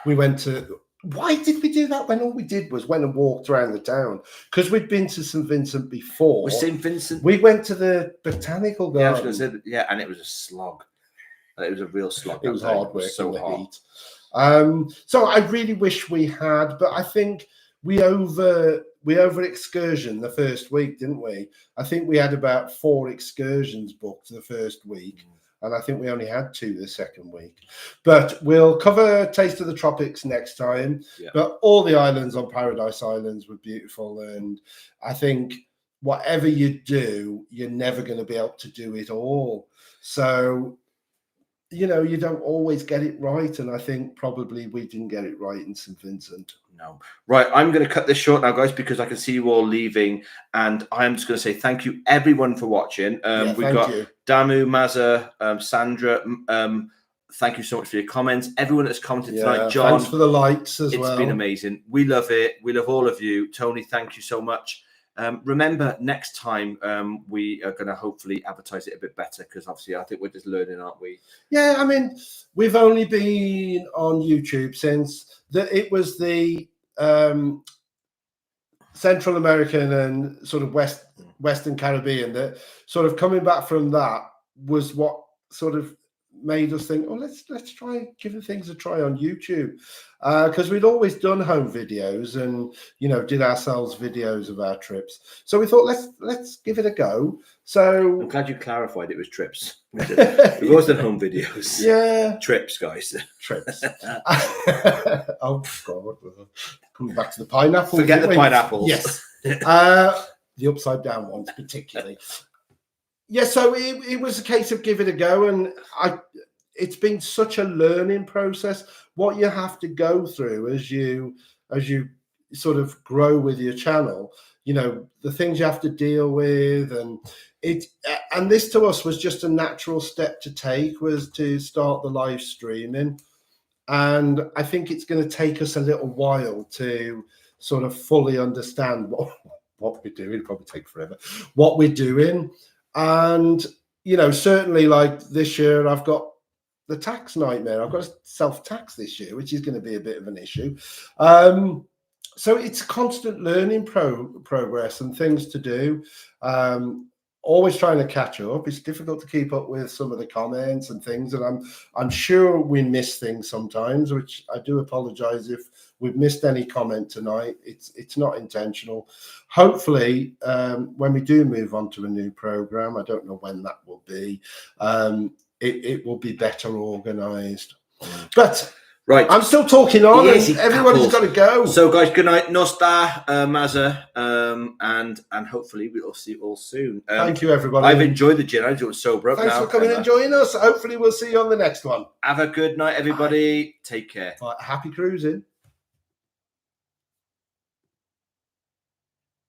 We went to... Why did we do that when all we did was went and walked around the town? Because we'd been to St. Vincent before. Was St. Vincent? We went to the botanical garden. Yeah, I was going to say that, yeah, and it was a slog. It was a real slog. It was hard work, so in the hot. Heat. So I really wish we had, but I think we over excursion the first week, didn't we? I think we had about 4 excursions booked the first week, and I think we only had 2 the second week. But we'll cover Taste of the Tropics next time. Yeah. But all the islands on Paradise Islands were beautiful, and I think whatever you do, you're never going to be able to do it all. So, you know, you don't always get it right, and I think probably we didn't get it right in St. Vincent. No. Right, I'm going to cut this short now, guys, because I can see you all leaving, and I'm just going to say thank you, everyone, for watching. We've got Damu, Mazza, Sandra. Thank you so much for your comments. Everyone that's commented tonight, John. Thanks for the likes as well. It's been amazing. We love it. We love all of you. Tony, thank you so much. Remember, next time we are going to hopefully advertise it a bit better, because obviously I think we're just learning, aren't we? Yeah, I mean, we've only been on YouTube since it was the Central American and sort of Western Caribbean. That sort of coming back from that was what sort of made us think, oh, let's try giving things a try on YouTube, because we'd always done home videos and, you know, did ourselves videos of our trips. So we thought, let's give it a go. So I'm glad you clarified it was trips. We've always done home videos. Yeah, trips, guys. Trips. Oh God, coming back to the pineapple. Forget the pineapples. Yes, the upside down ones particularly. Yeah, so it was a case of give it a go, and it's been such a learning process. What you have to go through as you sort of grow with your channel, you know, the things you have to deal with, and this to us was just a natural step to take, was to start the live streaming, and I think it's going to take us a little while to sort of fully understand what we're doing. It'll probably take forever. What we're doing. And, you know, certainly like this year, I've got the tax nightmare. I've got to self-tax this year, which is going to be a bit of an issue. So it's constant learning progress and things to do. always trying to catch up. It's difficult to keep up with some of the comments and things, and I'm sure we miss things sometimes, which I do apologize if we've missed any comment tonight. It's not intentional. Hopefully, when we do move on to a new program, I don't know when that will be, it will be better organized. But right, I'm still talking on, yes, and everybody's got to go. So, guys, good night, Nostar, Mazza, and hopefully we'll see you all soon. Thank you, everybody. I've enjoyed the gin. I do it sober up. Thanks now, for coming and joining us. Hopefully, we'll see you on the next one. Have a good night, everybody. Take care. Happy cruising.